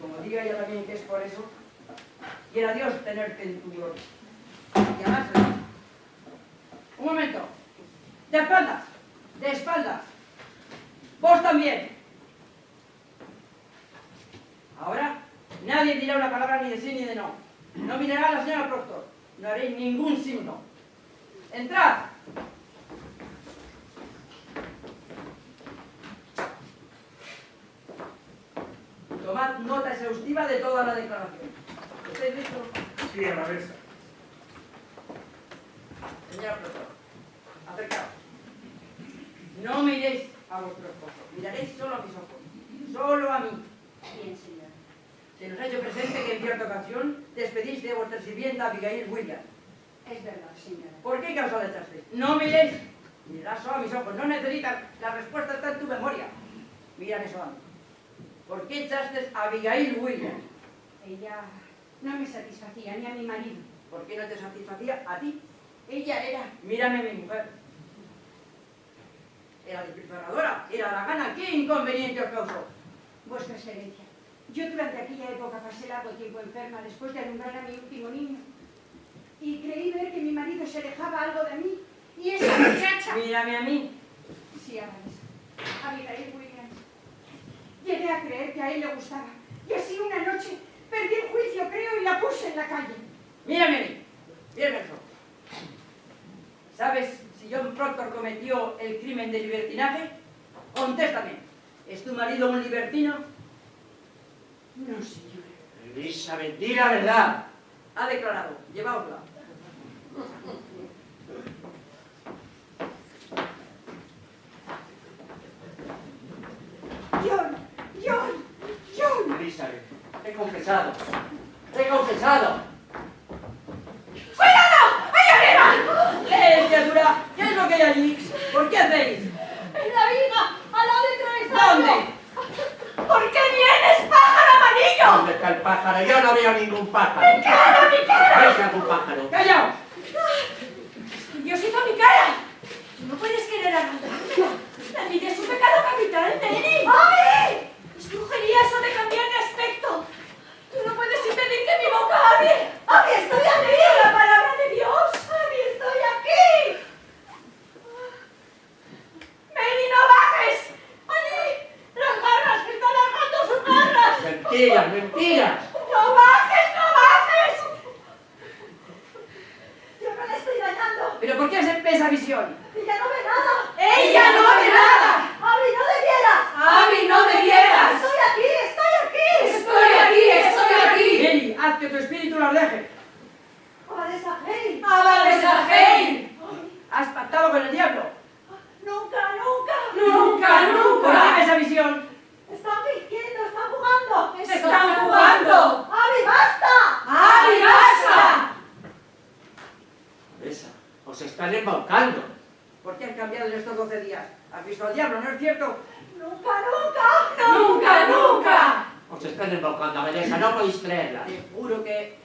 Como diga ella también que es por eso, quiera Dios tenerte en tu gloria. Y además, un momento. De espaldas. De espaldas. Vos también. Ahora, nadie dirá una palabra ni de sí ni de no. No mirará a la señora Proctor. No haréis ningún signo. ¡Entrad! Tomad nota exhaustiva de toda la declaración. ¿Estáis listos? Sí, abadesa. Señora Proctor, acercaos. No miréis a vuestro esposo. Miraréis solo a mis ojos. Solo a mí. Bien, señora. Se nos ha hecho presente que en cierta ocasión despediste de vuestra sirvienta Abigail Williams. Es verdad, señora. ¿Por qué causa la echasteis? No miréis. Mirad solo a mis ojos. No necesitas. La respuesta está en tu memoria. Mírame solo a mí. ¿Por qué echaste a Abigail Williams? Ella no me satisfacía, ni a mi marido. ¿Por qué no te satisfacía a ti? Ella era... Mírame a mi mujer. Era despilfarradora, era la gana. ¿Qué inconveniente os causó? Vuestra excelencia. Yo durante aquella época pasé largo tiempo enferma después de alumbrar a mi último niño. Y creí ver que mi marido se alejaba algo de mí. Y esa muchacha... Mírame a mí. Sí, Amadesa. Abigail Williams. Llegué a creer que a él le gustaba. Y así una noche perdí el juicio, creo, y la puse en la calle. Mírame a mí. Mírame eso. ¿Sabes si John Proctor cometió el crimen de libertinaje? Contéstame. ¿Es tu marido un libertino? No, señora. Elizabeth, di la verdad. Ha declarado. Llevaosla. John. Elizabeth, he confesado. He confesado. ¡Eh, criatura! ¿Qué es lo que hay allí? ¿Por qué hacéis? ¡En la viga! ¡Al lado del travesaño! ¿Dónde? ¿Por qué vienes, pájaro amarillo? ¿Dónde está el pájaro? Yo no veo ningún pájaro. ¡Mi cara! ¿Veis algún pájaro? ¡Callaos! ¡Diosito, mi cara! Tú no puedes querer arrancarla. La envidia es un pecado capital, Neri. ¡Ay! Es brujería eso de cambiar de aspecto. Tú no puedes impedir que mi boca hable. ¡Abi, estoy aquí! ¡La palabra de Dios! ¡Abi, estoy aquí! ¡Mary, no bajes! ¡Allí! ¡Las garras! ¡Que están armando sus garras! Mentiras, mentiras. ¡No bajes, no bajes! Yo no le estoy dañando. ¿Pero por qué ve esa visión? ¡Ella no ve nada! ¡Ella no ve nada! ¡Abi, no debieras! ¡Abi, no debieras! ¡Estoy aquí, estoy aquí! ¡Estoy aquí, estoy aquí! Mary, haz que tu espíritu los deje. ¡Abadesa Hale! ¡Abadesa Hale! ¿Has pactado con el diablo? ¡Nunca, nunca! ¡Nunca, ¿Por qué nunca! ve esa visión? ¡Están fingiendo, están jugando! ¡Están jugando! ¡Abi, basta! ¡Abi, basta! Esa, os están embaucando. ¿Por qué han cambiado en estos 12 días? ¿Has visto al diablo, no es cierto? ¡Nunca, nunca! ¡Nunca, nunca! Os están embaucando, abadesa, no podéis creerla. Te juro que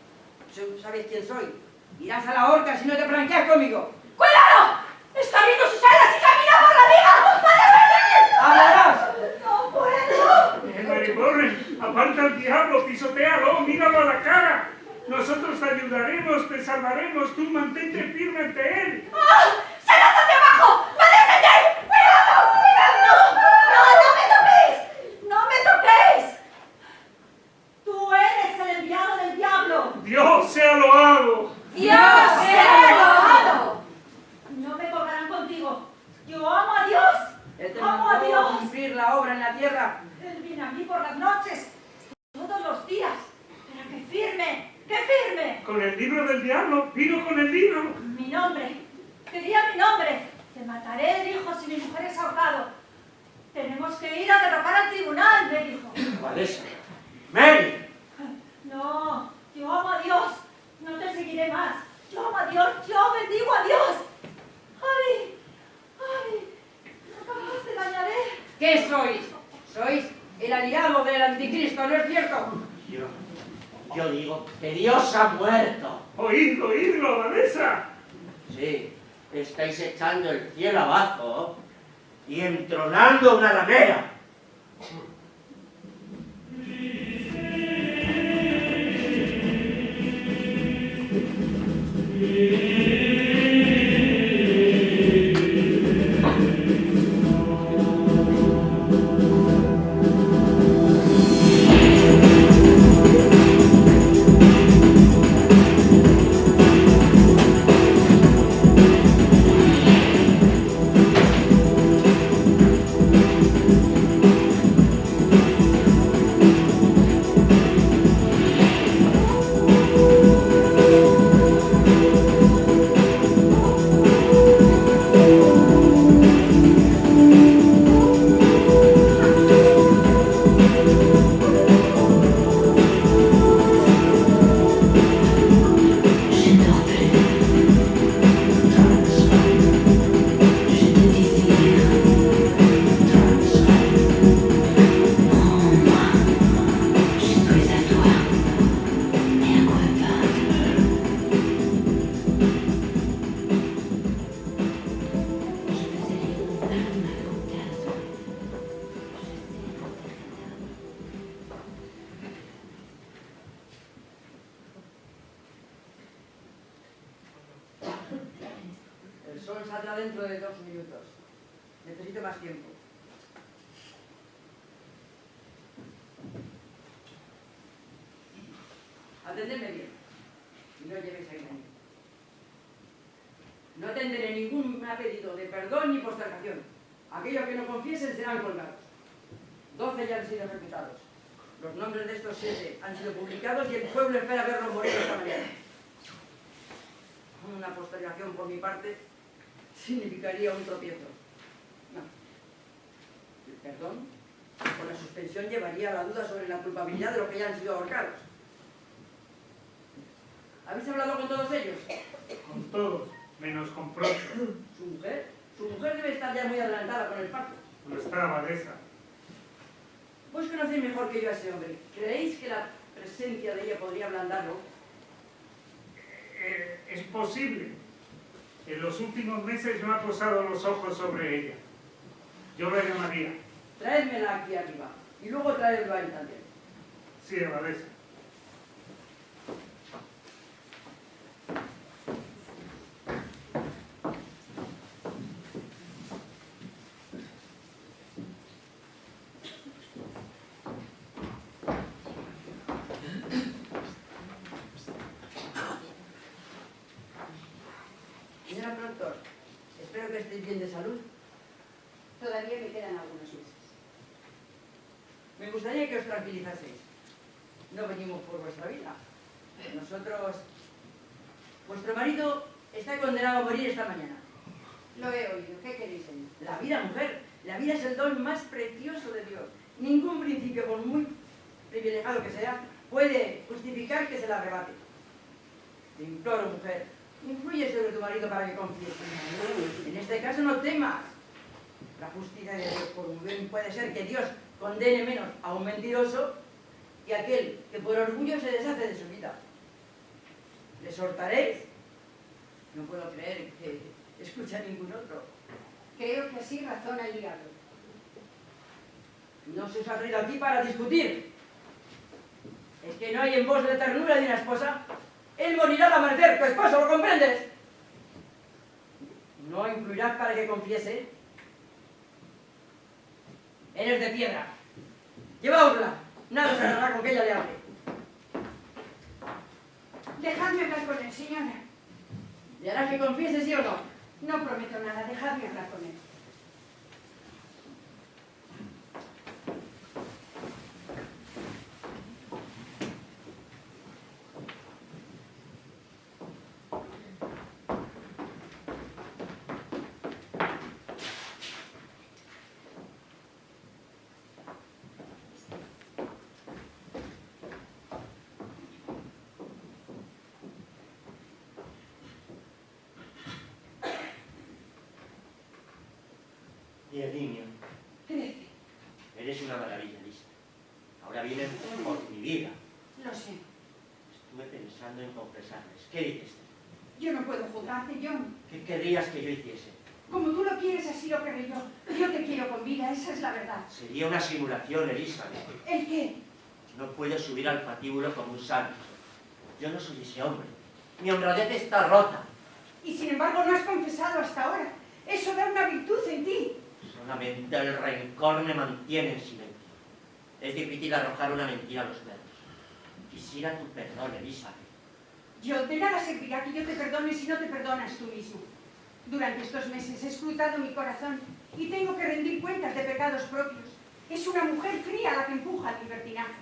sabes quién soy. Irás a la horca si no te franqueas conmigo. ¡Cuidado! ¡Está abriendo sus alas y camina por la viga! ¡Hablarás! ¡No puedo! Mary Warren, aparta al diablo, pisotéalo, míralo a la cara. Nosotros te ayudaremos, te salvaremos, tú mantente firme ante él. ¡Ah! ¡Se lanza hacia abajo! ¡Va a descender! ¡Cuidado! ¡Cuidado! ¡No me toquéis! ¡No me toquéis! Tú eres el enviado del diablo. Dios sea loado. ¡Dios sea loado! No me colgarán contigo. Yo amo a Dios. Él te amo a mandó Dios. cumplir la obra en la tierra. Él viene a mí por las noches, todos los días. Pero que firme, que firme. Con el libro del diablo, vino con el libro. Mi nombre, quería mi nombre. Te mataré, dijo, si mi mujer es ahorcado. Tenemos que ir a derrocar al tribunal, me dijo. Abadesa. Mary. No, yo amo a Dios. No te seguiré más. Yo amo a Dios, yo bendigo a Dios. ¡Ay! ¡Ay! No jamás te dañaré. ¿Qué sois? Sois el aliado del anticristo, ¿no es cierto? Yo digo que Dios ha muerto. Oídlo, oídlo, abadesa. Sí, estáis echando el cielo abajo y entronando una ramera. El sol saldrá dentro de 2 minutos. Necesito más tiempo. Atendedme bien y no llevéis a engaño. No atenderé ningún pedido de perdón ni postergación. Aquellos que no confiesen serán colgados. 12 ya han sido ejecutados. Los nombres de estos 7 han sido publicados y el pueblo espera verlos morir esta mañana. Una postergación por mi parte significaría un tropiezo. No. El perdón con la suspensión llevaría a la duda sobre la culpabilidad de los que ya han sido ahorcados. ¿Habéis hablado con todos ellos? Con todos, menos con Proctor. ¿Su mujer? Su mujer debe estar ya muy adelantada con el parto. No está abadesa. Vos conocéis mejor que yo a ese hombre. ¿Creéis que la presencia de ella podría ablandarlo? Es posible. En los últimos meses no ha posado los ojos sobre ella. Yo la llamaría. Traédmela aquí arriba y luego traedlo a él también. Sí, abadesa. Señora Proctor, espero que estéis bien de salud. Todavía me quedan algunos meses. Me gustaría que os tranquilizaseis. No venimos por vuestra vida. Nosotros... Vuestro marido está condenado a morir esta mañana. Lo he oído. ¿Qué queréis oír? La vida, mujer. La vida es el don más precioso de Dios. Ningún principio, por muy privilegiado que sea, puede justificar que se la arrebate. Te imploro, mujer, influye sobre tu marido para que confíes. En este caso no temas. La justicia de Dios, por muy bien puede ser que Dios condene menos a un mentiroso que aquel que por orgullo se deshace de su vida. ¿Le soltaréis? No puedo creer que escuche a ningún otro. Creo que así razona el diablo. No se os ha traído aquí para discutir. ¿Es que no hay en vos la ternura de una esposa? Él morirá al amanecer, tu esposo, ¿lo comprendes? ¿No influirás para que confiese? Eres de piedra. Llevaosla. Nada se hará con que ella le hable. Dejadme hablar con él, señora. ¿Le harás que confiese, sí o no? No prometo nada, dejadme hablar con él. Niño, Crece. eres una maravilla, Lisa. Ahora vienen por mi vida. Lo sé. Estuve pensando en confesarles. ¿Qué dices? Yo no puedo juzgarte, John. ¿Qué querrías que yo hiciese? Como tú lo quieres, así lo querré yo. Yo te quiero con vida, esa es la verdad. Sería una simulación, Elizabeth. ¿El qué? No puedo subir al patíbulo como un santo. Yo no soy ese hombre. Mi honradez está rota. Y sin embargo no has confesado hasta ahora. Eso da una virtud en ti. Solamente el rencor me mantiene en silencio. Es difícil arrojar una mentira a los perros. Quisiera tu perdón, Elizabeth. Yo de nada servirá que yo te perdone si no te perdonas tú mismo. Durante estos meses he escrutado mi corazón y tengo que rendir cuentas de pecados propios. Es una mujer fría la que empuja al libertinaje.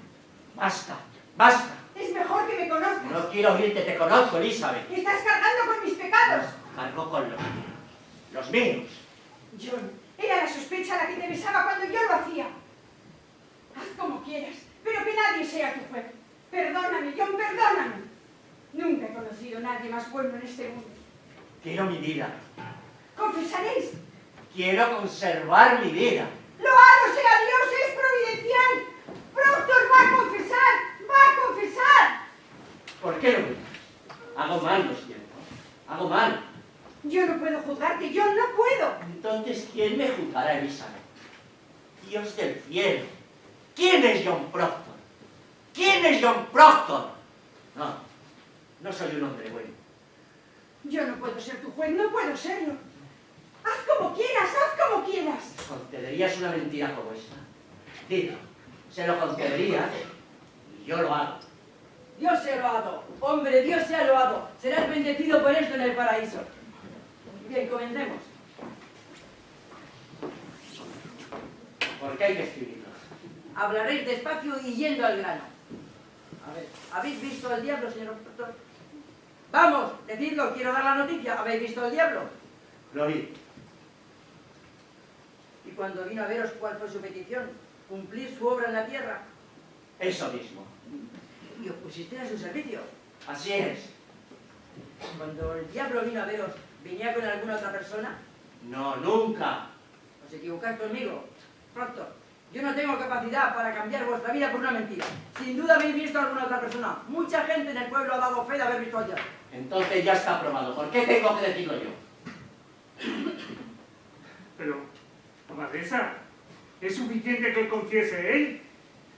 ¡Basta! ¡Basta! Es mejor que me conozcas. No quiero oírte, te conozco, Elizabeth. Estás cargando con mis pecados. Cargo con los míos. Los míos. John, era la sospecha la que te besaba cuando yo lo hacía. Haz como quieras, pero que nadie sea tu juez. Perdóname, John, perdóname. Nunca he conocido a nadie más bueno en este mundo. Quiero mi vida. ¿Confesaréis? Quiero conservar mi vida. ¡Loado sea Dios! ¡Es providencial! ¡Proctor va a confesar! ¡Va a confesar! ¿Por qué lo dices? Hago mal, lo siento. Hago mal. Yo no puedo juzgarte, yo no puedo. Entonces, ¿quién me juzgará, Elizabeth? Dios del cielo. ¿Quién es John Proctor? ¿Quién es John Proctor? No, no soy un hombre bueno. Yo no puedo ser tu juez, no puedo serlo. Haz como quieras, haz como quieras. ¿Concederías una mentira como esta? Dilo, se lo concederías y yo lo hago. Dios sea loado. Hombre, Dios sea loado. Serás bendecido por esto en el paraíso. Bien, comencemos. ¿Por qué hay que escribirlo? Hablaréis despacio y yendo al grano. A ver, ¿habéis visto al diablo, señor doctor? Vamos, decidlo, quiero dar la noticia. ¿Habéis visto al diablo? Lo vi. Y cuando vino a veros, ¿cuál fue su petición? ¿Cumplir su obra en la tierra? Eso mismo. Y os pusisteis a su servicio. Así es. Cuando el diablo vino a veros, ¿venía con alguna otra persona? No, nunca. Os equivocáis conmigo. Proctor, yo no tengo capacidad para cambiar vuestra vida por una mentira. Sin duda habéis visto a alguna otra persona. Mucha gente en el pueblo ha dado fe de haber visto al diablo. Entonces ya está aprobado. ¿Por qué tengo que decirlo yo? Pero, abadesa, ¿es suficiente que confiese él?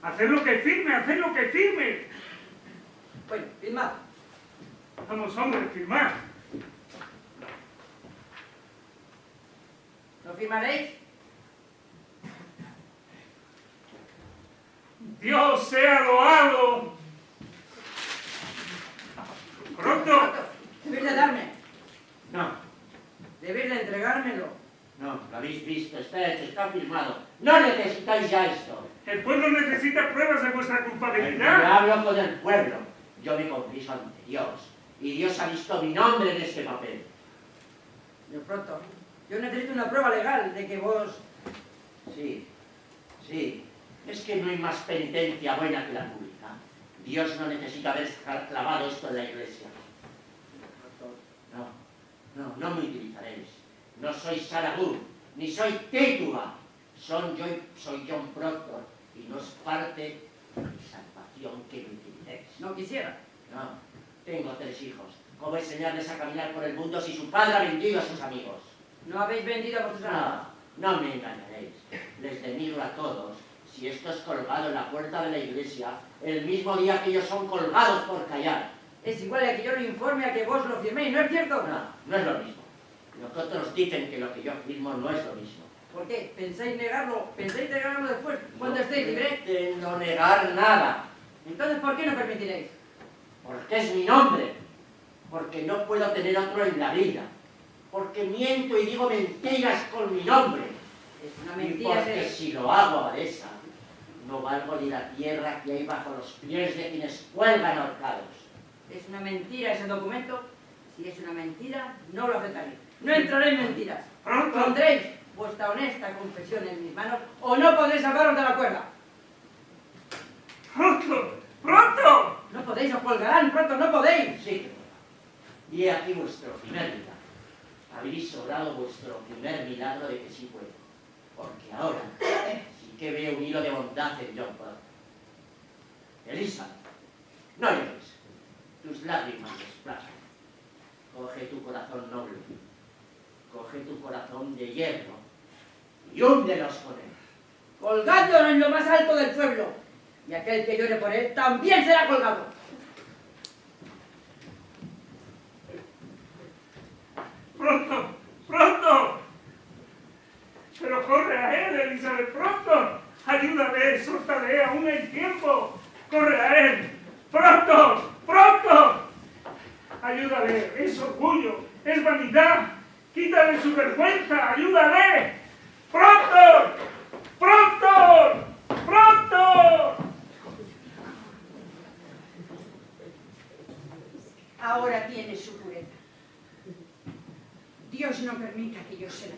Hacer lo que firme, hacer lo que firme. Bueno, firmad. Vamos, hombre, firmar. ¿No firmaréis? Dios sea loado. Pronto. Debéis de darme. No, Debéis de entregármelo. no, lo habéis visto. Está hecho, está firmado. No necesitáis ya esto. El pueblo necesita pruebas de vuestra Yo culpabilidad. hablo con el pueblo. Yo me confieso ante Dios. Y Dios ha visto mi nombre en este papel. De pronto, yo necesito una prueba legal de que vos... Sí, sí. Es que no hay más penitencia buena que la pública. Dios no necesita haber clavado esto en la iglesia. No me utilizaréis. No soy Saragut, ni soy Tituba. Soy John Proctor. Y no es parte de mi salvación que me utilicéis. No quisiera. No. Tengo 3 hijos. ¿Cómo enseñarles a caminar por el mundo si su padre ha vendido a sus amigos? ¿No habéis vendido a vuestros amigos? No me engañaréis. Les denigro a todos si esto es colgado en la puerta de la iglesia el mismo día que ellos son colgados por callar. Es igual a que yo lo informe a que vos lo firméis, ¿no es cierto? No es lo mismo. Nosotros dicen que lo que yo firmo no es lo mismo. ¿Por qué? ¿Pensáis negarlo? ¿Pensáis negarlo después, cuando estéis libres? No pretendo negar nada. Entonces, ¿por qué no permitiréis? Porque es mi nombre. Porque no puedo tener otro en la vida. Porque miento y digo mentiras con mi nombre. Es una Y mentira porque ser... si lo hago, Abadesa, no valgo ni la tierra que hay bajo los pies de quienes cuelgan ahorcados. Es una mentira ese documento. Si es una mentira, no lo aceptaré. No entraré en mentiras. Pronto. Pondréis vuestra honesta confesión en mis manos o no podréis salvaros de la cuerda. ¡Pronto! ¡Pronto! No podéis, os colgarán, pronto no podéis. Sí que puedo. Y he aquí vuestro primer milagro. Habéis obrado vuestro primer milagro de que sí puedo. Porque ahora sí que veo un hilo de bondad en John Paul. Elisa, no llores. Tus lágrimas desplazan. Coge tu corazón noble. Coge tu corazón de hierro y húndelos con él. Colgándolo en lo más alto del pueblo. Y aquel que llore por él también será colgado. ¡Pronto! ¡Pronto! Pero corre a él, Elizabeth, pronto. Ayúdale, suéltale, aún hay tiempo. Corre a él. ¡Pronto! ¡Pronto! Ayúdale, es orgullo, es vanidad. Quítale su vergüenza, ayúdale. ¡Pronto! ¡Pronto! ¡Pronto! Ahora tiene su pureza. Dios no permita que yo se la